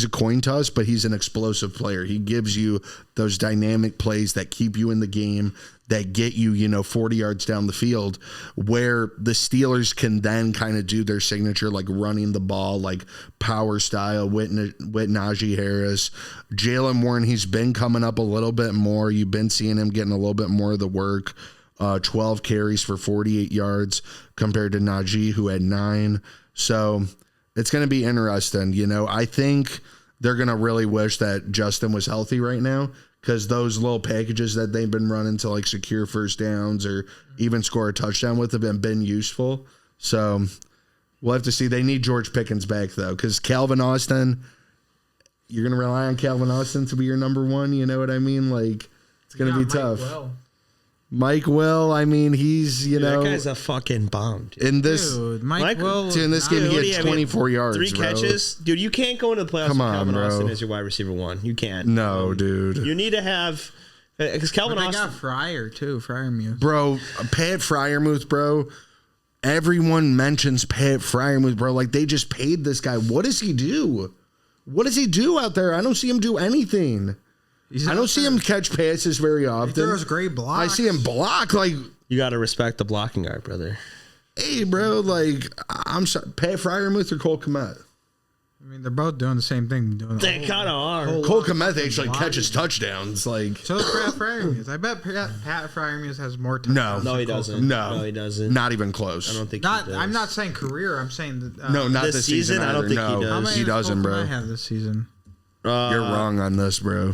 a coin toss, but he's an explosive player. He gives you those dynamic plays that keep you in the game, that get you, 40 yards down the field, where the Steelers can then kind of do their signature, like running the ball, like power style with Najee Harris. Jalen Warren, he's been coming up a little bit more. You've been seeing him getting a little bit more of the work. 12 carries for 48 yards compared to Najee, who had 9. So it's going to be interesting. I think they're going to really wish that Justin was healthy right now, because those little packages that they've been running to like secure first downs or even score a touchdown with have been useful. So we'll have to see. They need George Pickens back, though, because Calvin Austin, you're going to rely on Calvin Austin to be your number one. You know what I mean? Like, it's going to be tough. Mike Will, I mean, he's, that guy's a fucking bomb, dude. In this, Dude, Mike Will, in this game, he had 24 yards, 3 catches. Dude, you can't go into the playoffs with Calvin bro. Austin as your wide receiver 1. You can't. No, dude. You need to have, because Calvin But they Austin. got Fryer, too. Freiermuth. Bro, Pat Freiermuth, bro. Everyone mentions Pat Freiermuth, bro. Like, they just paid this guy. What does he do? What does he do out there? I don't see him do anything. I don't see him catch passes very often. He throws great blocks. I see him block. Like, You got to respect the blocking guard, brother. hey, bro, like, I'm sorry. Pat Freiermuth or Cole Kmet? I mean, they're both doing the same thing. They kind of are. Cole Kmet actually catches touchdowns. Like, So does Pat Freiermuth. I bet Pat Freiermuth has more touchdowns. No, he than Cole doesn't. no. No, he doesn't. Not even close. I don't think Not, he does. I'm not saying career. I'm saying that. No, not This this season, season. I don't either. think he No, does. How many he does doesn't, Cole bro. Kmet have this season? You're wrong on this, bro.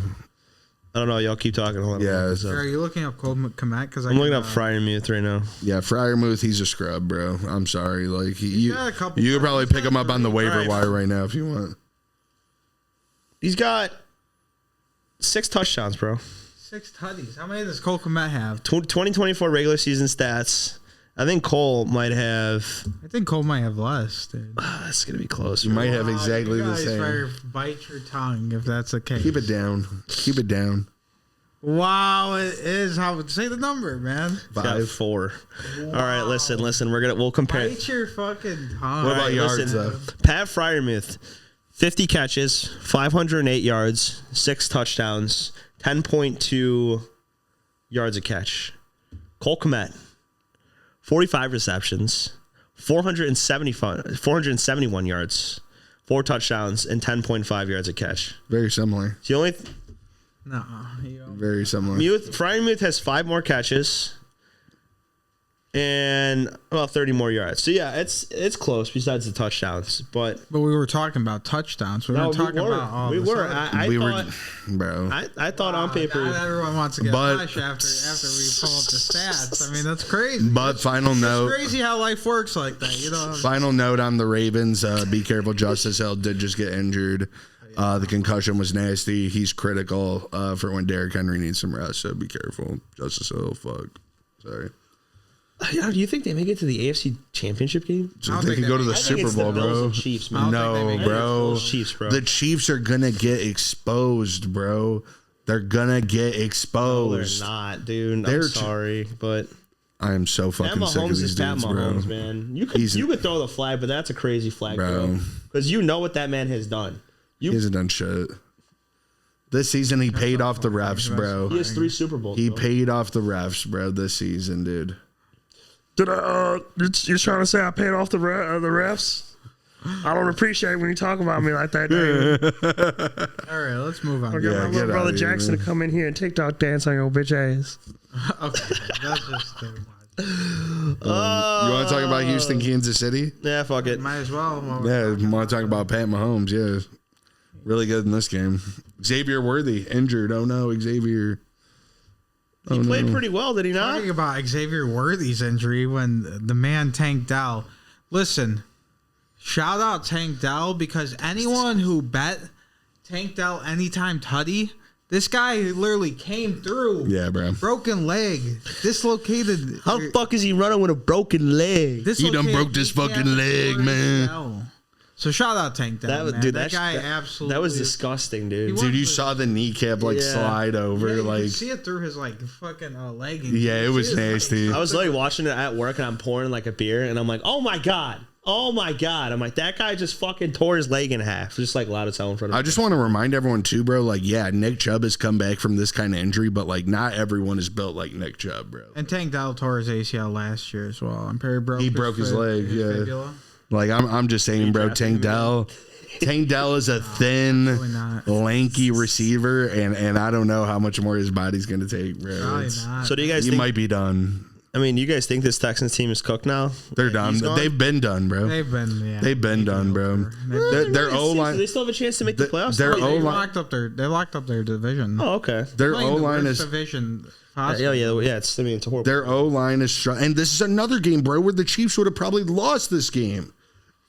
I don't know. Y'all keep talking. Hold on. Yeah. Look this up. Are you looking up Cole Kmet? Because I'm looking up Freiermuth right now. Yeah, Freiermuth, he's a scrub, bro. I'm sorry. Like, you got a couple could probably touchdowns. pick him up on the waiver Right. wire right now if you want. He's got 6 touchdowns, bro. 6 tutties. How many does Cole Kmet have? 2024 regular season stats. I think Cole might have. I think Cole might have less, dude. That's gonna be close. You might have exactly You the guys same. better bite your tongue if that's the case. Keep it down. Keep it down. Wow, it is. How say the number, man? He's got 5. 4. All right, listen. We'll compare. Bite your fucking tongue. What about All right, yards, listen. though? Pat Freiermuth, 50 catches, 508 yards, 6 touchdowns, 10.2 yards a catch. Cole Kmet, 45 receptions, 471 yards, 4 touchdowns, and 10.5 yards a catch. Very similar. The only No, Very similar. Freiermuth has 5 more catches and about 30 more yards. So yeah, it's close besides the touchdowns. But we were talking about touchdowns. We no, weren't talking about all we this were. other- I we thought, were, bro. I thought on paper. Not everyone wants to get But- flash after we pull up the stats. I mean, that's crazy. But final note. It's crazy how life works like that. You know. Final note on the Ravens. Be careful. Justice Hill did just get injured. The concussion was nasty. He's critical for when Derrick Henry needs some rest. So be careful. Justice Hill. Fuck. Sorry. Yeah, do you think they make it to the AFC Championship game? So don't they think can go they to the make it. I think Super it's the Bowl, Bills bro. and Chiefs, man. I don't No, think they make it. bro. Bills, Chiefs, bro. The Chiefs are gonna get exposed, bro. They're gonna get No, exposed. they're not, dude. They're I'm sorry, but I am so Pat fucking sick of Mahomes these is Pat dudes, Mahomes, bro. man. You He's- could throw the flag, but that's a crazy flag, Bro. bro. Because you know what that man has done. He hasn't done shit. This season, he paid off the refs, bro. He has 3 Super Bowls. He bro. paid off the refs, bro, this season, dude. Did you're trying to say I paid off the refs? I don't appreciate when you talk about me like that, do you? All right, let's move on. I got Yeah, my get little brother outta here, Jackson man. to come in here and TikTok dance on your bitch ass. Okay, that's just too much. You want to talk about Houston, Kansas City? Yeah, fuck it. Might as well. Yeah, you want to talk about Pat Mahomes? Yeah, really good in this game. Xavier Worthy injured. Oh no, Xavier. He played pretty well, did he not? Talking about Xavier Worthy's injury when the man Tank Dell. Listen, shout out Tank Dell because anyone who bet Tank Dell anytime tutty, this guy literally came through. Yeah, bro. Broken leg, dislocated. How the fuck is he running with a broken leg? He done broke this fucking leg, man. So shout out Tank Dell, man. That guy absolutely. That was disgusting, dude. Dude, you saw the kneecap slide over, you like could see it through his fucking leggings. Yeah, it was nasty. I was like watching it at work, and I'm pouring like a beer, and I'm like, oh my god. I'm like, that guy just fucking tore his leg in half, just like loud as hell in front of me. I just want to remind everyone too, bro. Like, yeah, Nick Chubb has come back from this kind of injury, but like, not everyone is built like Nick Chubb, bro. And Tank Dell tore his ACL last year as well. I'm pretty broke. He broke his leg. Yeah. Fibula. Like, I'm just saying, bro. Tank Dell is a thin, lanky receiver, and I don't know how much more his body's gonna take, bro. Probably not. So do you guys? You think, might be done. I mean, you guys think this Texans team is cooked now? They're done. They've been done, bro. They've been done, bro. Their O line. They still have a chance to make the playoffs. Their They O line. locked up their division. Oh, okay. Their O line is. division. Yeah. It's a horrible. Their O line is strong, and this is another game, bro, where the Chiefs would have probably lost this game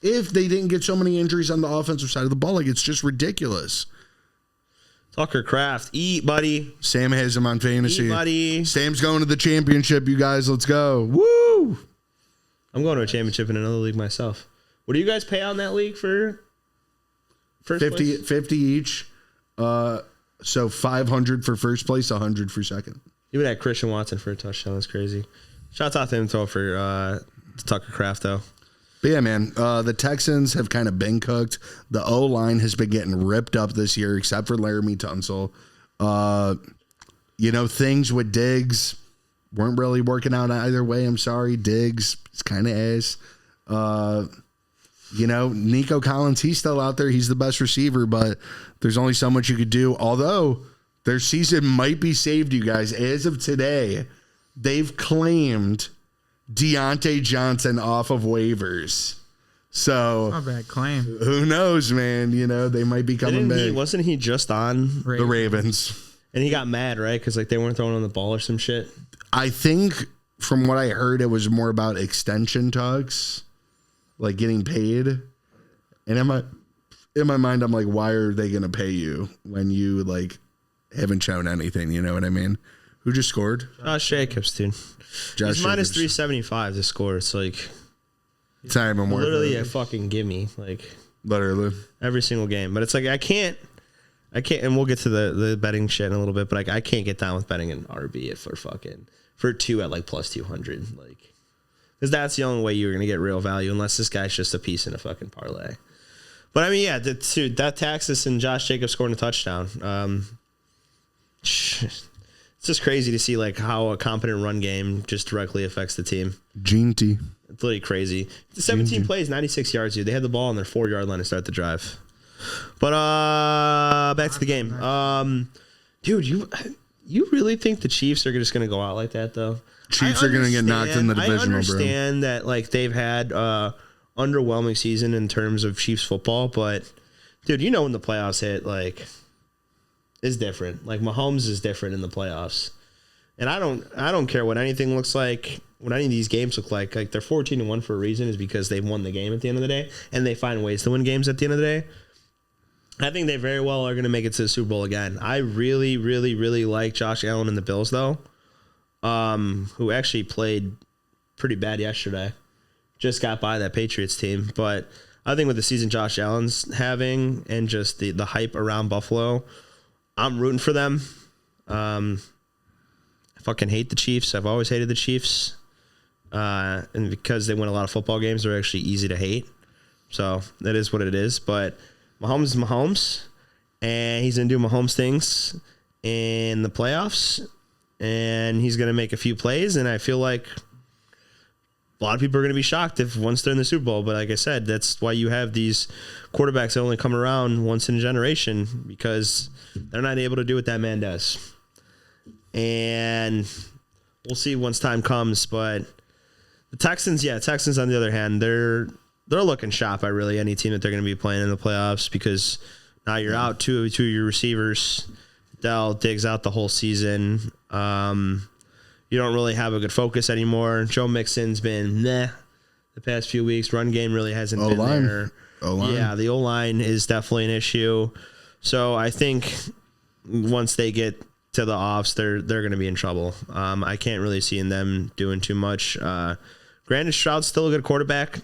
if they didn't get so many injuries on the offensive side of the ball. Like, it's just ridiculous. Tucker Kraft, eat, buddy. Sam has him on fantasy. Eat, buddy. Sam's going to the championship, you guys. Let's go. Woo! I'm going to a championship in another league myself. What do you guys pay out in that league for first 50 each. So 500 for first place, 100 for second. You would have Christian Watson for a touchdown. That's crazy. Shouts out to him though for Tucker Kraft though. But yeah, man, the Texans have kind of been cooked. The O-line has been getting ripped up this year, except for Laramie Tunsil. Things with Diggs weren't really working out either way. I'm sorry. Diggs is kind of ass. Nico Collins, he's still out there. He's the best receiver, but there's only so much you could do. Although their season might be saved, you guys. As of today, they've claimed Deontay Johnson off of waivers. So Not a bad claim. who knows, man? They might be coming back. Wasn't he just on The Ravens. And he got mad, right? Because they weren't throwing on the ball or some shit. I think from what I heard, it was more about extension talks, like getting paid. And in my mind, I'm like, why are they going to pay you when you haven't shown anything? You know what I mean? Who just scored? Josh Jacobs, dude. It's minus 375 to score. It's it's not even worth literally it. a fucking gimme, Literally every single game. But it's I can't, and we'll get to the betting shit in a little bit. But I can't get down with betting an RB for two at plus 200, because that's the only way you're gonna get real value unless this guy's just a piece in a fucking parlay. But I mean, yeah, dude, that Texas and Josh Jacobs scoring a touchdown. It's just crazy to see how a competent run game just directly affects the team. Gene T. It's literally crazy. 17 plays, 96 yards, dude. They had the ball on their 4-yard line to start the drive. But back to the game. Dude, you really think the Chiefs are just going to go out like that, though? Chiefs are going to get knocked in the divisional, bro. I understand that they've had underwhelming season in terms of Chiefs football, but dude, when the playoffs hit, is different. Mahomes is different in the playoffs. And I don't care what anything looks like, what any of these games look like. They're 14-1 for a reason, is because they've won the game at the end of the day, and they find ways to win games at the end of the day. I think they very well are going to make it to the Super Bowl again. I really, really, really like Josh Allen and the Bills, though, who actually played pretty bad yesterday. Just got by that Patriots team. But I think with the season Josh Allen's having and just the hype around Buffalo, I'm rooting for them. I fucking hate the Chiefs. I've always hated the Chiefs. And because they win a lot of football games, they're actually easy to hate. So that is what it is. But Mahomes is Mahomes, and he's going to do Mahomes things in the playoffs, and he's going to make a few plays, and I feel like a lot of people are going to be shocked if once they're in the Super Bowl. But like I said, that's why you have these quarterbacks that only come around once in a generation, because they're not able to do what that man does. And we'll see once time comes. But the Texans on the other hand, they're looking shot by really any team that they're going to be playing in the playoffs, because now you're out two of your receivers. Dell digs out the whole season. You don't really have a good focus anymore. Joe Mixon's been the past few weeks. Run game really hasn't been there. O-line. Yeah, the O-line is definitely an issue. So I think once they get to the offs, they're going to be in trouble. I can't really see in them doing too much. Granted, Stroud's still a good quarterback.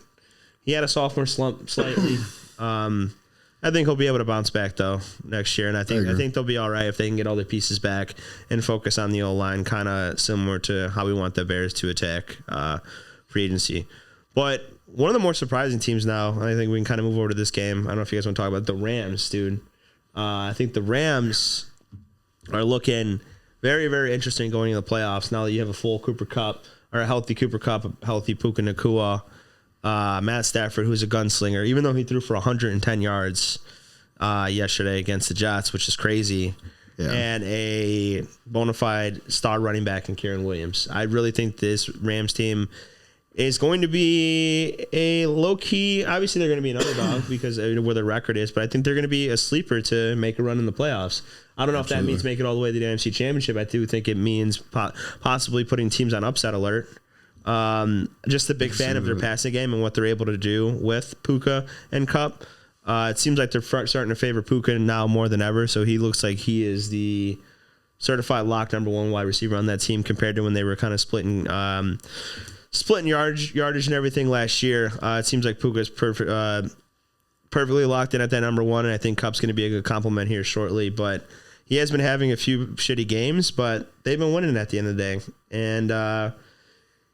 He had a sophomore slump slightly. I think he'll be able to bounce back though next year, and I think they'll be all right if they can get all their pieces back and focus on the O-line, kind of similar to how we want the Bears to attack free agency. But one of the more surprising teams now, and I think we can kind of move over to this game. I don't know if you guys want to talk about the Rams, dude. I think the Rams are looking very, very interesting going into the playoffs now that you have a full Cooper Kupp, or a healthy Cooper Kupp, a healthy Puka Nacua. Matt Stafford, who's a gunslinger, even though he threw for 110 yards yesterday against the Jets, which is crazy, and a bona fide star running back in Kieran Williams. I really think this Rams team is going to be a low-key, obviously they're going to be an underdog because of where their record is, but I think they're going to be a sleeper to make a run in the playoffs. I don't know if that means make it all the way to the NFC Championship. I do think it means possibly putting teams on upset alert. Just a big fan of their passing game and what they're able to do with Puka and Kupp. It seems like they're starting to favor Puka now more than ever, so he looks like he is the certified lock number one wide receiver on that team compared to when they were kind of splitting yardage and everything last year. It seems like Puka's perfectly locked in at that number one, and I think Kupp's going to be a good compliment here shortly, but he has been having a few shitty games, but they've been winning at the end of the day. And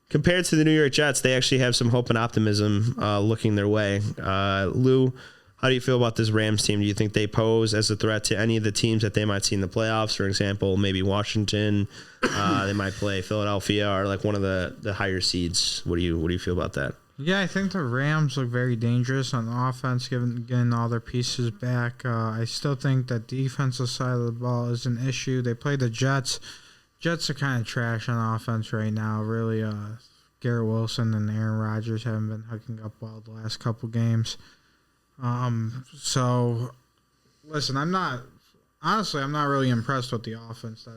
compared to the New York Jets, they actually have some hope and optimism looking their way. Lou, how do you feel about this Rams team? Do you think they pose as a threat to any of the teams that they might see in the playoffs? For example, maybe Washington. They might play Philadelphia or like one of the higher seeds. What do you feel about that? Yeah, I think the Rams look very dangerous on offense, getting all their pieces back. I still think that defensive side of the ball is an issue. They play the Jets. Jets are kind of trash on offense right now. Really, Garrett Wilson and Aaron Rodgers haven't been hooking up well the last couple games. So, listen, I'm not really impressed with the offense.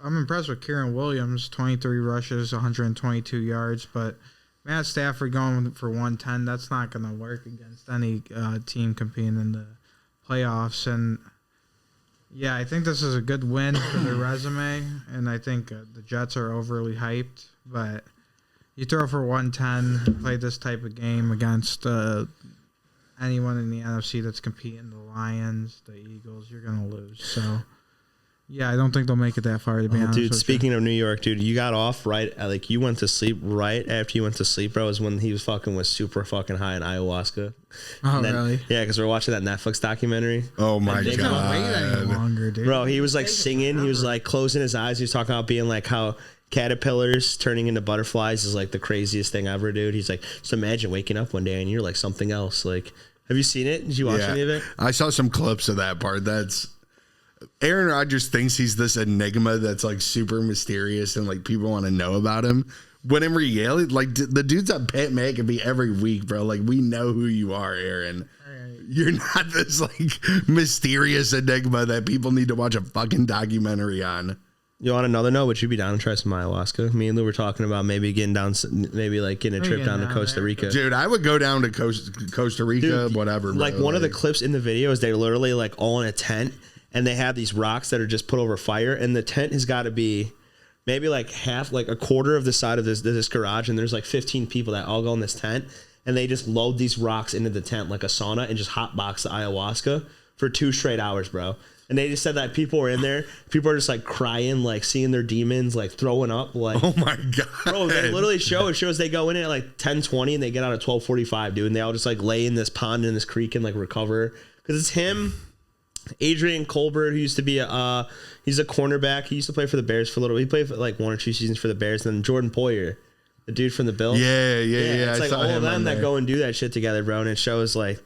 I'm impressed with Kieran Williams, 23 rushes, 122 yards, but Matt Stafford going for 110, that's not going to work against any team competing in the playoffs. And, yeah, I think this is a good win for their resume, and I think the Jets are overly hyped. But you throw for 110, play this type of game against anyone in the NFC that's competing, the Lions, the Eagles, you're going to lose. So, yeah, I don't think they'll make it that far, to be honest dude, with speaking of New York, dude, you got off right, like you went to sleep right after you went to sleep, bro, is when he was super fucking high in ayahuasca. Oh, really? Yeah, because we're watching that Netflix documentary. Oh, my They God. can't wait any longer, dude. Bro, he was like singing. He was like closing his eyes. He was talking about being like how caterpillars turning into butterflies is like the craziest thing ever, dude. He's like, just imagine waking up one day and you're like something else. Like, have you seen it? Did you watch any of it? I saw some clips of that part. Aaron Rodgers thinks he's this enigma that's like super mysterious and like people want to know about him. When in reality, like the dude's at Pat McAfee every week, bro. Like we know who you are, Aaron. You're not this like mysterious enigma that people need to watch a fucking documentary on. You on another note, would you be down to try some ayahuasca? Me and Lou were talking about maybe getting a trip down to Costa Rica. Dude, I would go down to Costa Rica, Dude, whatever. Like bro. one of the clips in the video is they're literally like all in a tent and they have these rocks that are just put over fire, and the tent has got to be maybe like a quarter of the side of this garage, and there's like 15 people that all go in this tent, and they just load these rocks into the tent like a sauna and just hotbox the ayahuasca for 2 straight hours, bro. And they just said that people were in there. People are just like crying, like seeing their demons, like throwing up. Like, oh my God. Bro, they literally shows they go in at like 10:20 and they get out at 12:45, dude. And they all just like lay in this pond in this creek and like recover. Because it's him, Adrian Colbert, who used to be he's a cornerback. He used to play for the Bears for a little bit. He played for like 1 or 2 seasons for the Bears. And then Jordan Poyer, the dude from the Bills. Yeah. It's I like saw all of him them on that there. go and do that shit together, bro. And it shows like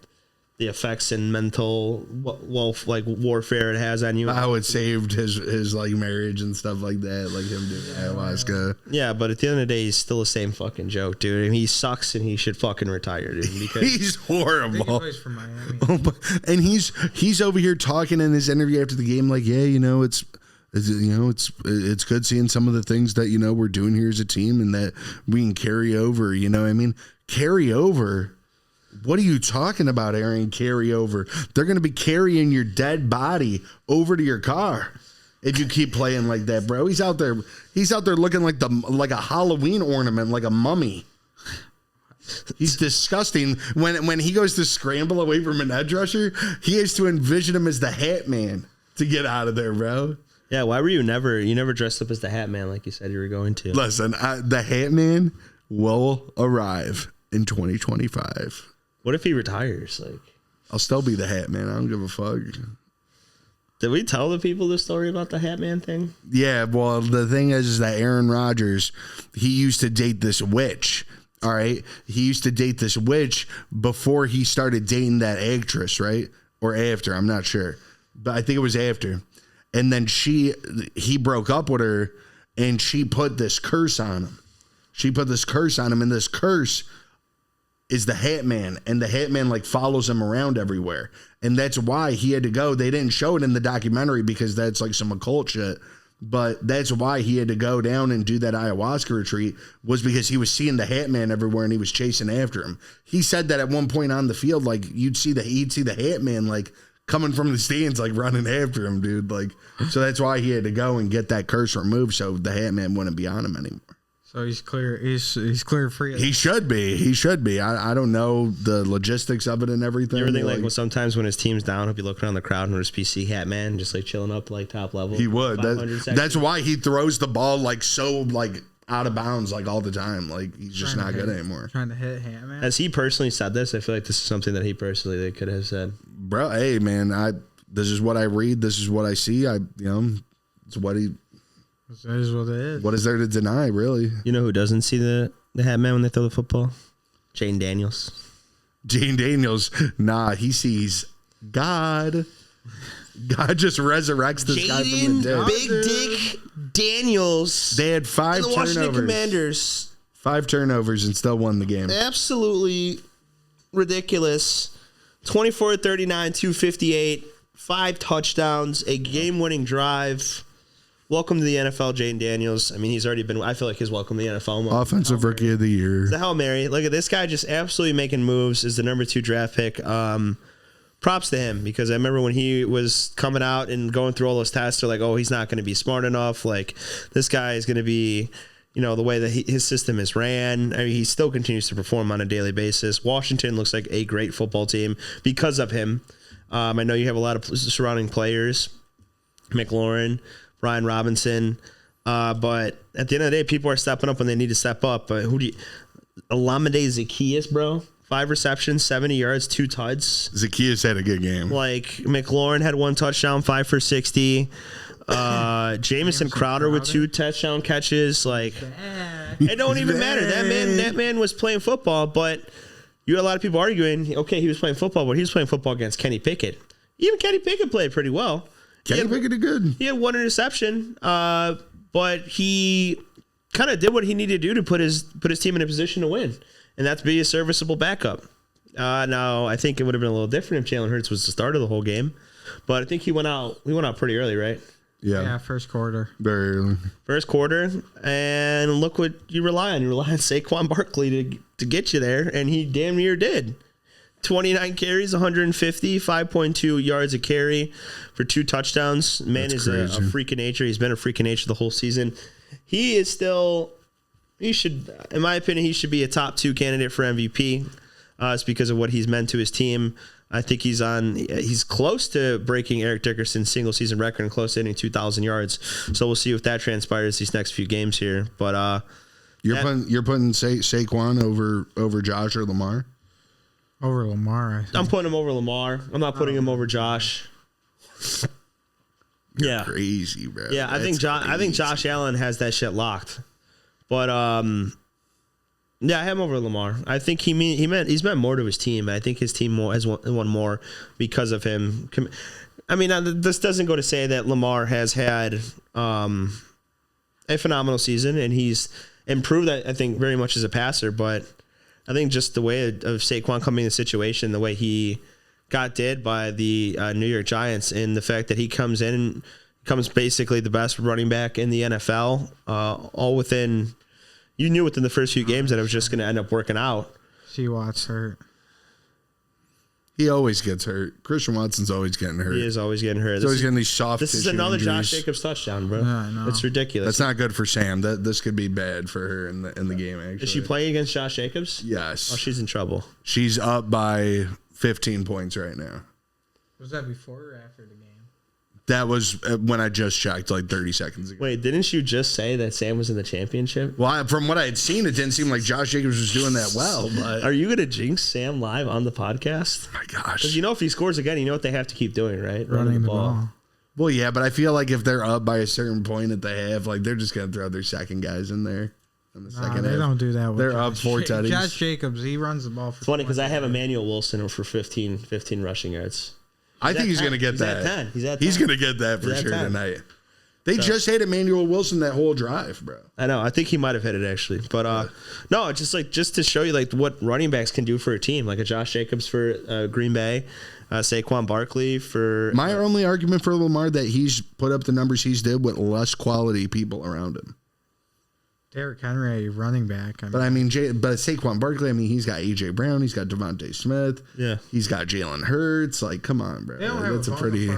the effects and mental warfare it has on you. How it saved his like marriage and stuff like that, like him doing ayahuasca. Yeah, but at the end of the day, he's still the same fucking joke, dude. And he sucks, and he should fucking retire, dude. Because He's I think he horrible. plays for Miami. And he's over here talking in his interview after the game, like, yeah, it's good seeing some of the things that we're doing here as a team and that we can carry over. You know what I mean? Carry over. What are you talking about, Aaron? Carry over. They're going to be carrying your dead body over to your car if you keep playing like that, bro. He's out there looking like a Halloween ornament, like a mummy. He's disgusting. When he goes to scramble away from an edge rusher, he has to envision him as the Hat Man to get out of there, bro. Yeah, why were you never dressed up as the Hat Man like you said you were going to? Listen, the Hat Man will arrive in 2025. What if he retires? Like, I'll still be the Hat Man. I don't give a fuck. did we tell the people the story about the Hat Man thing? Yeah, well, the thing is that Aaron Rodgers, he used to date this witch. All right. He used to date this witch before he started dating that actress, right? Or after, I'm not sure. But I think it was after. And then he broke up with her and she put this curse on him. And this curse is the Hat Man. And the Hat Man like follows him around everywhere. And that's why he had to go. They didn't show it in the documentary because that's like some occult shit. But that's why he had to go down and do that ayahuasca retreat, was because he was seeing the Hat Man everywhere and he was chasing after him. He said that at one point on the field, like he'd see the Hat Man like coming from the stands, like running after him, dude. Like, so that's why he had to go and get that curse removed, so the Hat Man wouldn't be on him anymore. So he's clear. He's clear free. He should be. I don't know the logistics of it and everything. You ever think like well, sometimes when his team's down, he'll be looking around the crowd and just see Hat Man just like chilling up to like top level. He would. That's why he throws the ball like so like out of bounds like all the time. Like he's just not good anymore. Trying to hit Hat Man. Has he personally said this? I feel like this is something that he personally could have said. Bro, hey man, this is what I read. This is what I see. It's what he. That is what it is. What is there to deny, really? You know who doesn't see the Hat Man when they throw the football? Jane Daniels. Nah, he sees God. God just resurrects this guy from the dead. Big Dick Daniels. They had 5 and the turnovers. Washington Commanders. 5 turnovers and still won the game. Absolutely ridiculous. 24-39, 258, 5 touchdowns, a game-winning drive. Welcome to the NFL, Jane Daniels. I mean, he's already been, I feel like he's welcome to the NFL. Offensive Rookie of the Year. The Hail Mary. Look at this guy just absolutely making moves as the number 2 draft pick. Props to him, because I remember when he was coming out and going through all those tests, they're like, oh, he's not going to be smart enough. Like, this guy is going to be, the way that his system is ran. I mean, he still continues to perform on a daily basis. Washington looks like a great football team because of him. I know you have a lot of surrounding players. McLaurin, Brian Robinson. But at the end of the day, people are stepping up when they need to step up. But Olamide Zaccheaus, bro. 5 receptions, 70 yards, 2 tuds. Zaccheaus had a good game. Like, McLaurin had 1 touchdown, 5 for 60. Jamison Crowder with 2 touchdown catches. Like, it don't even matter. That man was playing football, but you had a lot of people arguing, okay, he was playing football, but he was playing football against Kenny Pickett. Even Kenny Pickett played pretty well. Kenny Pickett did good. He had 1 interception, but he kind of did what he needed to do to put his team in a position to win, and that's be a serviceable backup. Now, I think it would have been a little different if Jalen Hurts was the starter of the whole game, but I think he went out pretty early, right? Yeah, first quarter. Very early. First quarter, and look what you rely on. You rely on Saquon Barkley to get you there, and he damn near did. 29 carries, 150, 5.2 yards a carry for 2 touchdowns. Man is a freak of nature. He's been a freak of nature the whole season. He should, in my opinion, he should be a top 2 candidate for MVP. It's because of what he's meant to his team. I think he's close to breaking Eric Dickerson's single season record and close to hitting 2,000 yards. So we'll see if that transpires these next few games here. But you're putting Saquon over Josh or Lamar? Over Lamar, I think. I'm putting him over Lamar. I'm not putting him over Josh. You're crazy, bro. Yeah, I think Josh Allen has that shit locked. But yeah, I have him over Lamar. I think he's meant more to his team. I think his team has won more because of him. I mean, this doesn't go to say that Lamar has had a phenomenal season and he's improved, I think, very much as a passer. But I think just the way of Saquon coming in the situation, the way he got did by the New York Giants, and the fact that he comes basically the best running back in the NFL, all within. You knew within the first few games that it was just going to end up working out. She Watt's hurt. He always gets hurt. Christian Watson's always getting hurt. He is always getting hurt. He's always getting these soft This is tissue another injuries. Josh Jacobs touchdown, bro. Yeah, I know. It's ridiculous. That's not good for Sam. This could be bad for her in the game. Actually, Is she playing against Josh Jacobs? Yes. Oh, she's in trouble. She's up by 15 points right now. Was that before or after the game? That was when I just checked, like 30 seconds ago. Wait, didn't you just say that Sam was in the championship? Well, from what I had seen, it didn't seem like Josh Jacobs was doing that well. But Are you going to jinx Sam live on the podcast? my gosh. Because you know if he scores again, you know what they have to keep doing, right? Running the ball. Well, yeah, but I feel like if they're up by a certain point at the half, like they're just gonna throw their second guys in there in the Nah, second they half. don't do that. With They're up 4 tutties. Josh Jacobs, he runs the ball for It's funny because I 20. have Emmanuel Wilson for 15 rushing yards. I think he's gonna get He's that. at 10. He's at 10. He's gonna get that for He's at sure 10. tonight. They just had Emmanuel Wilson that whole drive, bro. I know. I think he might have hit it actually, but no, just to show you like what running backs can do for a team, like a Josh Jacobs for Green Bay, Saquon Barkley for. My only argument for Lamar that he's put up the numbers he's did with less quality people around him. Derrick Henry, running back. But I mean, but Saquon Barkley, I mean, he's got AJ Brown, he's got Devontae Smith, Yeah. he's got Jalen Hurts. Like, come on, bro. they don't have That's a a pretty.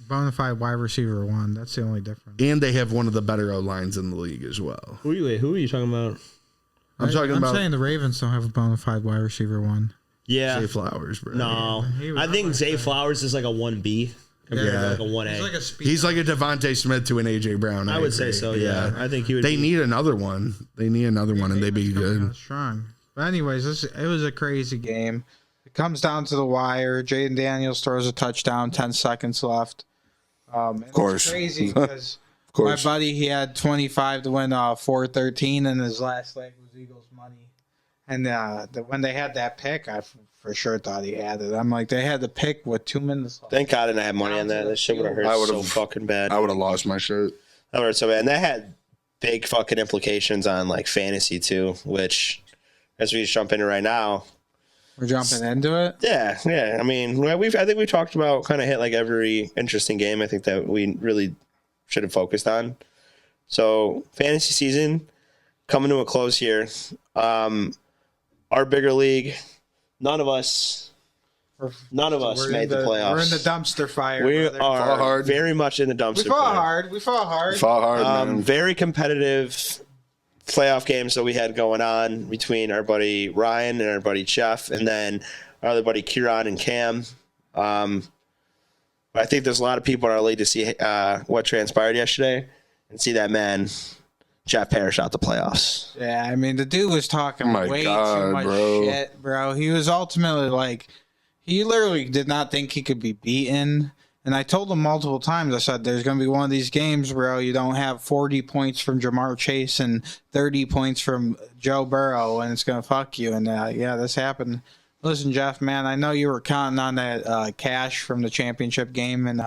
bona fide wide receiver one. That's the only difference. And they have one of the better O lines in the league as well. Who are you talking about? I'm talking I'm about saying the Ravens don't have a bona fide wide receiver one. Yeah. Zay Flowers, bro. No, He was I think on my Zay side. Flowers is like a 1B compared Yeah. to like a 1A. He's like a speed. He's like a Devontae Smith to an AJ Brown. I would say agree. so. Yeah. I think he would. They be. need another one. They need another one, and they'd be good. strong. But anyways, it was a crazy game. It comes down to the wire. Jaden Daniels throws a touchdown. 10 seconds left. Of course. It's crazy because Of course. my buddy, he had 25 to win 4-13, and his last leg was Eagles money. And when they had that pick, I for sure thought he had it. I'm like, they had the pick with 2 minutes left. Thank God I didn't have money on that. That shit would have hurt I so would've- fucking bad. I would have lost my shirt. That would hurt so bad. And that had big fucking implications on like fantasy too, which as we just jump into right now. We're jumping into it. Yeah. I mean, I think we talked about kind of hit like every interesting game. I think that we really should have focused on. So fantasy season coming to a close here. Our bigger league, none of us We're made the playoffs. We're in the dumpster fire. We brother. are hard. very much in the dumpster. We fought fire. hard. We fought hard. Fought hard, man. Very competitive playoff games that we had going on between our buddy Ryan and our buddy Jeff, and then our other buddy Kieran and Cam. I think there's a lot of people in our league to see what transpired yesterday and see that man, Jeff Parrish, out the playoffs. Yeah, I mean, the dude was talking my way God, too much bro. shit, bro. He was ultimately like, he literally did not think he could be beaten. And I told him multiple times, I said, there's going to be one of these games, bro. You don't have 40 points from Jamar Chase and 30 points from Joe Burrow, and it's going to fuck you. And yeah, this happened. Listen, Jeff, man, I know you were counting on that cash from the championship game, and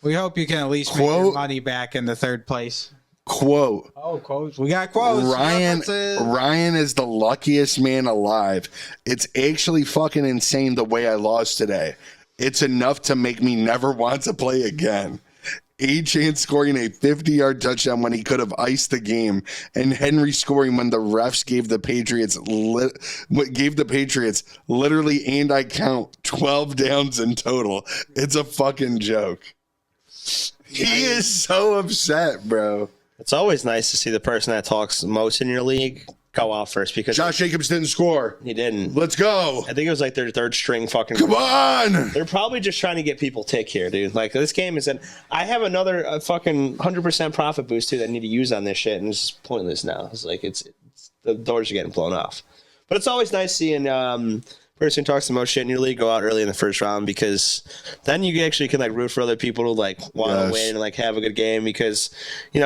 we hope you can at least make your Quote. money back in the third place. Quote. Oh, quotes. We got quotes. references. Ryan is the luckiest man alive. It's actually fucking insane the way I lost today. It's enough to make me never want to play again. Achane scoring a 50-yard touchdown when he could have iced the game, and Henry scoring when the refs gave the Patriots literally, and I count, 12 downs in total. It's a fucking joke. He is so upset, bro. It's always nice to see the person that talks most in your league go out first because Josh Jacobs didn't score. he didn't. Let's go. I think it was like their third string fucking. Come on. They're probably just trying to get people tick here, dude. Like this game is I have another fucking 100% profit boost too that I need to use on this shit, and it's just pointless now. It's like it's the doors are getting blown off. But it's always nice seeing person who talks the most shit in your league go out early in the first round because then you actually can like root for other people to like want to win and like have a good game because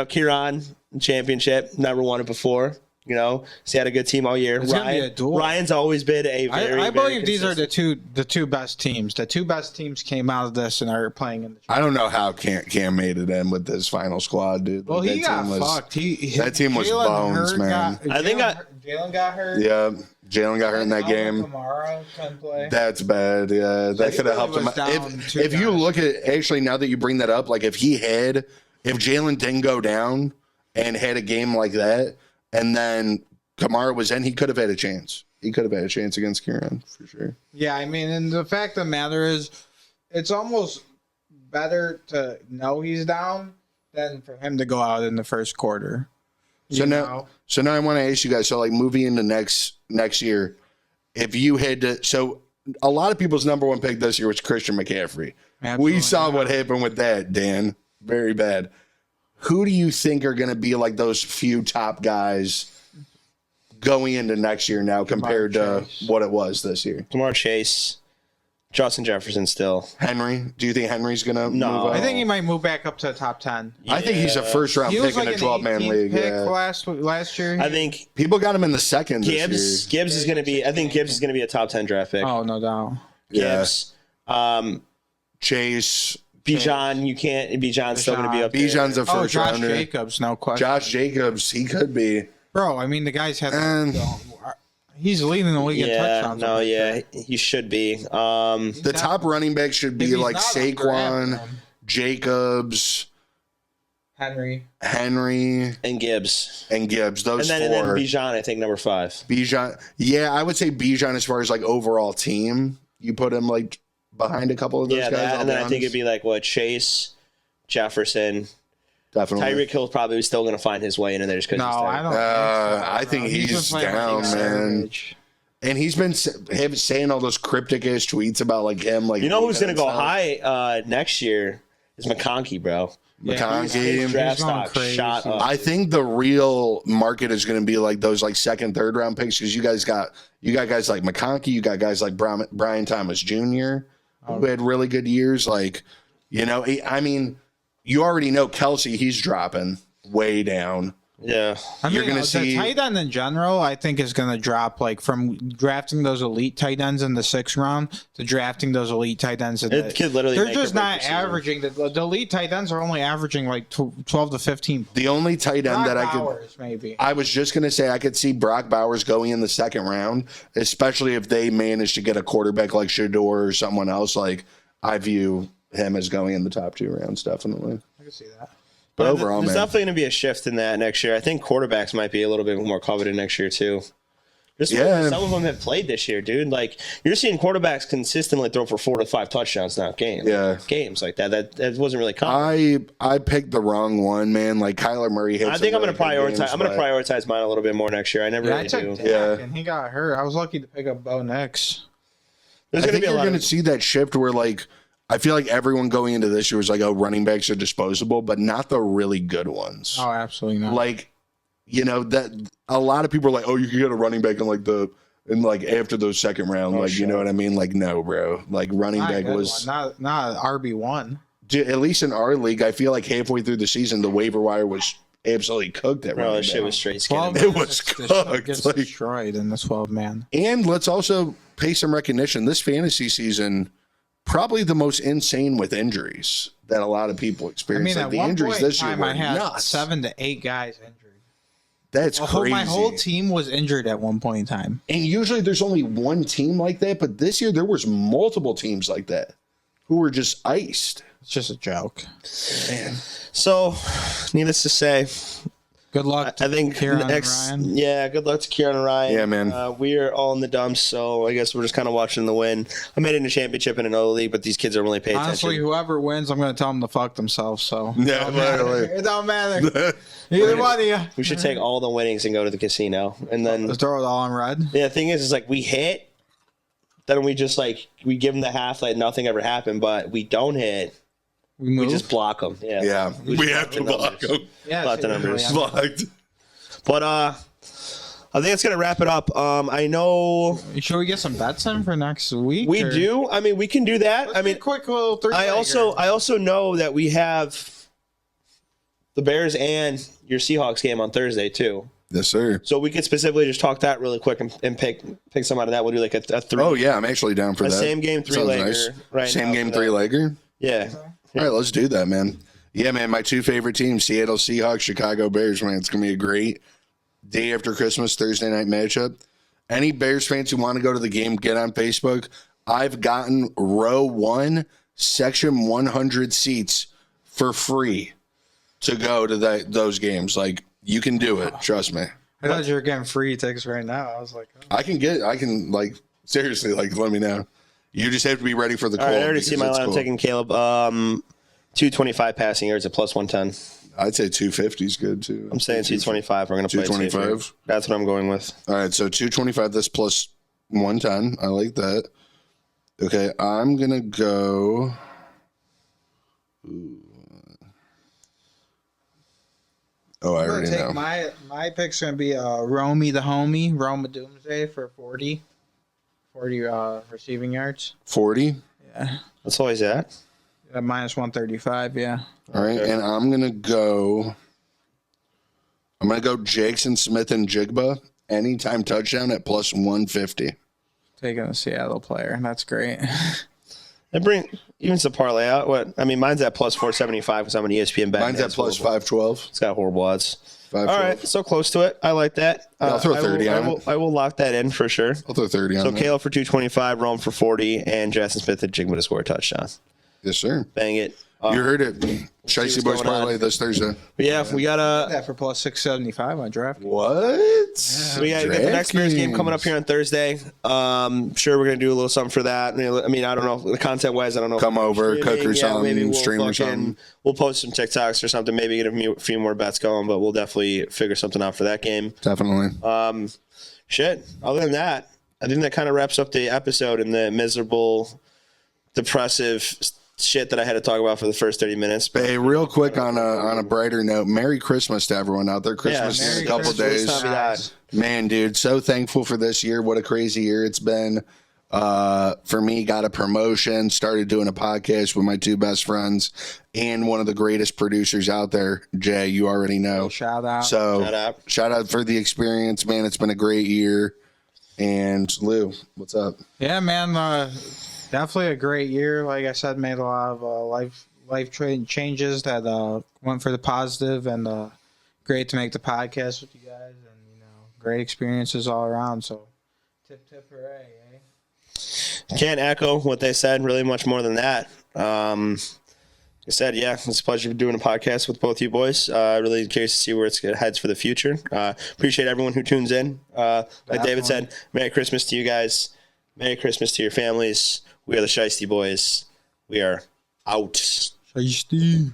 Kieran championship never won it before. He's had a good team all year. It's gonna be a duel. Ryan's always been a very. I very believe these are consistent- the two best teams. The two best teams came out of this and are playing in the. I don't know how Cam made it in with this final squad, dude. Well, he That got team was- fucked. that team was bones, man. Jalen got hurt. Yeah, Jalen got hurt in that game. Kamara couldn't play. That's bad. Yeah, that could have helped him. was down two If you guys. look at actually now that you bring that up, like if Jalen didn't go down and had a game like that, and then Kamara was in, he could have had a chance. he could have had a chance against Kieran for sure. Yeah, I mean, and the fact of the matter is, it's almost better to know he's down than for him to go out in the first quarter. So now I want to ask you guys. So like moving into next year, if you had to, so a lot of people's number one pick this year was Christian McCaffrey. Absolutely We saw not. what happened with that, Dan. Very bad. Who do you think are going to be like those few top guys going into next year now compared to what it was this year? Jamar Chase, Justin Jefferson still. Henry? Do you think Henry's going to move up? I think he might move back up to the top 10. I think he's a first round He pick was like in a an 12-man 18th league. pick Yeah. last year. I think People got him in the second this year. Gibbs is going to be. I think Gibbs is going to be a top 10 draft pick. Oh, no doubt. Yeah. Gibbs, Chase. Bijan. You can't. Bijan's still going to be up there. Bijan's a Oh, first Josh rounder. Jacobs, no question. Josh Jacobs, he could be. Bro, I mean, the guy's had. And- He's leading the league in Yeah, touchdowns. no, yeah, he should be. The top running back should If be he's like not Saquon, Jacobs, Henry. Henry, And Gibbs, and Gibbs. Those and then four. Bijan, I think number 5. Bijan. Yeah, I would say Bijan as far as like overall team. You put him like behind a couple of those Yeah, guys. that, I'll and be then I think honest. it'd be like what Chase, Jefferson, Definitely. Tyreek Hill's probably still going to find his way into there just because. No, I don't. I think he's just playing down, like man. savage. And he's been saying all those cryptic ass tweets about like him. Like You know who's going to go himself. high next year is McConkey, bro. McConkey. His draft He's going stock crazy. shot up. I think the real market is going to be like those like second, third round picks because you got guys like McConkey, you got guys like Brian Thomas Jr. who had really good years. Like, I mean, you already know Kelsey, he's dropping way down. Yeah. I You're mean, gonna the see- tight end in general, I think, is going to drop like from drafting those elite tight ends in the 6th round to drafting those elite tight ends in It could literally They're make or just break not your season. averaging. The elite tight ends are only averaging like 12 to 15. The only tight end that I could. Bowers, maybe. I was just going to say I could see Brock Bowers going in the second round, especially if they manage to get a quarterback like Shador or someone else. Like, I view him as going in the top 2 rounds, definitely. I can see that. But overall, there's man. definitely going to be a shift in that next year. I think quarterbacks might be a little bit more coveted next year too. Just because some of them have played this year, dude. Like you're seeing quarterbacks consistently throw for 4 to 5 touchdowns now. Games like that. That wasn't really common. I picked the wrong one, man. Like Kyler Murray. I think I'm going to prioritize. I'm going to prioritize mine a little bit more next year. I never I really took do. Dak, and he got hurt. I was lucky to pick up Bo Nix. There's I going to think be a you're lot going to of. see that shift where like I feel like everyone going into this year was like, oh, running backs are disposable, but not the really good ones. Oh, absolutely not. Like, that a lot of people are like, oh, you can get a running back in like after the second round. You know what I mean? Like, no, bro. Like running Not a back good was one. not RB1. at least in our league. I feel like halfway through the season, the waiver wire was absolutely cooked at Bro, running that shit back. was straight skin. It was cooked, Gets like- destroyed in the 12-man. And let's also pay some recognition. This fantasy season, probably the most insane with injuries that a lot of people I experience. mean, Like at the one injuries point in this year time, were I had nuts. 7 to 8 guys injured. That's crazy. My whole team was injured at one point in time. And usually there's only one team like that, but this year there was multiple teams like that who were just iced. It's just a joke. Man. So, needless to say, Good luck to I think Kieran and next, Ryan. yeah, good luck to Kieran and Ryan. Yeah, man. We are all in the dumps, so I guess we're just kind of watching the win. I made it in a championship in another league, but these kids don't really pay Honestly, attention. whoever wins, I'm going to tell them to fuck themselves. So Yeah, literally. it don't matter. Either one of you. We should take all the winnings and go to the casino, and then Just throw it all on red. yeah, the thing is like we hit, then we just like we give them the half like nothing ever happened, but we don't hit, We move. we just block them. Yeah, Yeah, we have to block them. yeah, block the numbers. yeah. Blocked. But I think it's gonna wrap it up. I know Should we get some bets in for next week? we or- do. I mean, we can do that. Let's I do a mean, quick little three. I also know that we have the Bears and your Seahawks game on Thursday too. Yes, sir. So we could specifically just talk that really quick and pick some out of that. We'll do like a 3. Oh, yeah, I'm actually down for a that. same game Sounds 3-legger nice. right Same now game for that. 3-legger. Yeah. All right, let's do that, man. Yeah, man, my 2 favorite teams, Seattle Seahawks, Chicago Bears, man. It's going to be a great day after Christmas, Thursday night matchup. Any Bears fans who want to go to the game, get on Facebook. I've gotten row 1, section 100 seats for free to go to those games. Like, you can do it. Trust me. I thought you were getting free tickets right now. I was like, oh. I can like seriously, like let me know. You just have to be ready for the call. All right, I already see my line. I'm taking Caleb. 225 passing yards at plus 110. I'd say 250 is good too. I'm saying 225. We're going to play 225. That's what I'm going with. All right, so 225. That's plus 110. I like that. Okay, I'm gonna go. Oh, I already know. My pick's gonna be Romy the homie, Roma Doomsday for 40 receiving yards. 40. Yeah, That's always at. minus 135. Yeah. All right, and I'm gonna go Jackson Smith and Jigba anytime touchdown at plus 150. Taking a Seattle player. That's great. And bring even some parlay out. What I mean, mine's at plus 475 because I'm an ESPN bet. Mine's at plus 512. It's got horrible odds. 512. All right, so close to it. I like that. I'll throw 30 on it. I will lock that in for sure. I'll throw 30 on So that. Caleb for 225, Rome for 40, and Jackson Smith and Jigma to score a touchdown. Yes, sir. Bang it. You heard it. Chiesty Boys going on. parlay this Thursday. But yeah, we got That for plus 675 on draft. What? we got the next Bears game coming up here on Thursday. Sure, we're gonna do a little something for that. I mean, I don't know the content wise. I don't know. Come over, cook or something, maybe we'll stream or something. We'll post some TikToks or something. Maybe get a few more bets going, but we'll definitely figure something out for that game. Definitely. Shit. Other than that, I think that kind of wraps up the episode and the miserable, depressive shit that I had to talk about for the first 30 minutes. But Hey, real quick on a brighter note, Merry Christmas to everyone out there. Christmas is in a couple days. Man, dude, so thankful for this year. What a crazy year it's been. For me, got a promotion, started doing a podcast with my two best friends and one of the greatest producers out there, Jay, you already know. Shout out. So shout out for the experience, man. It's been a great year. And Lou, what's up? Yeah, man. Definitely a great year. Like I said, made a lot of life changes that went for the positive, and great to make the podcast with you guys, and great experiences all around. So, tip hooray! Eh? Can't echo what they said. Really, much more than that. Like I said, yeah, it's a pleasure doing a podcast with both you boys. Really curious to see where it heads for the future. Appreciate everyone who tunes in. Like David said, Merry Christmas to you guys. Merry Christmas to your families. We are the Chiesty Boys. We are out. Chiesty.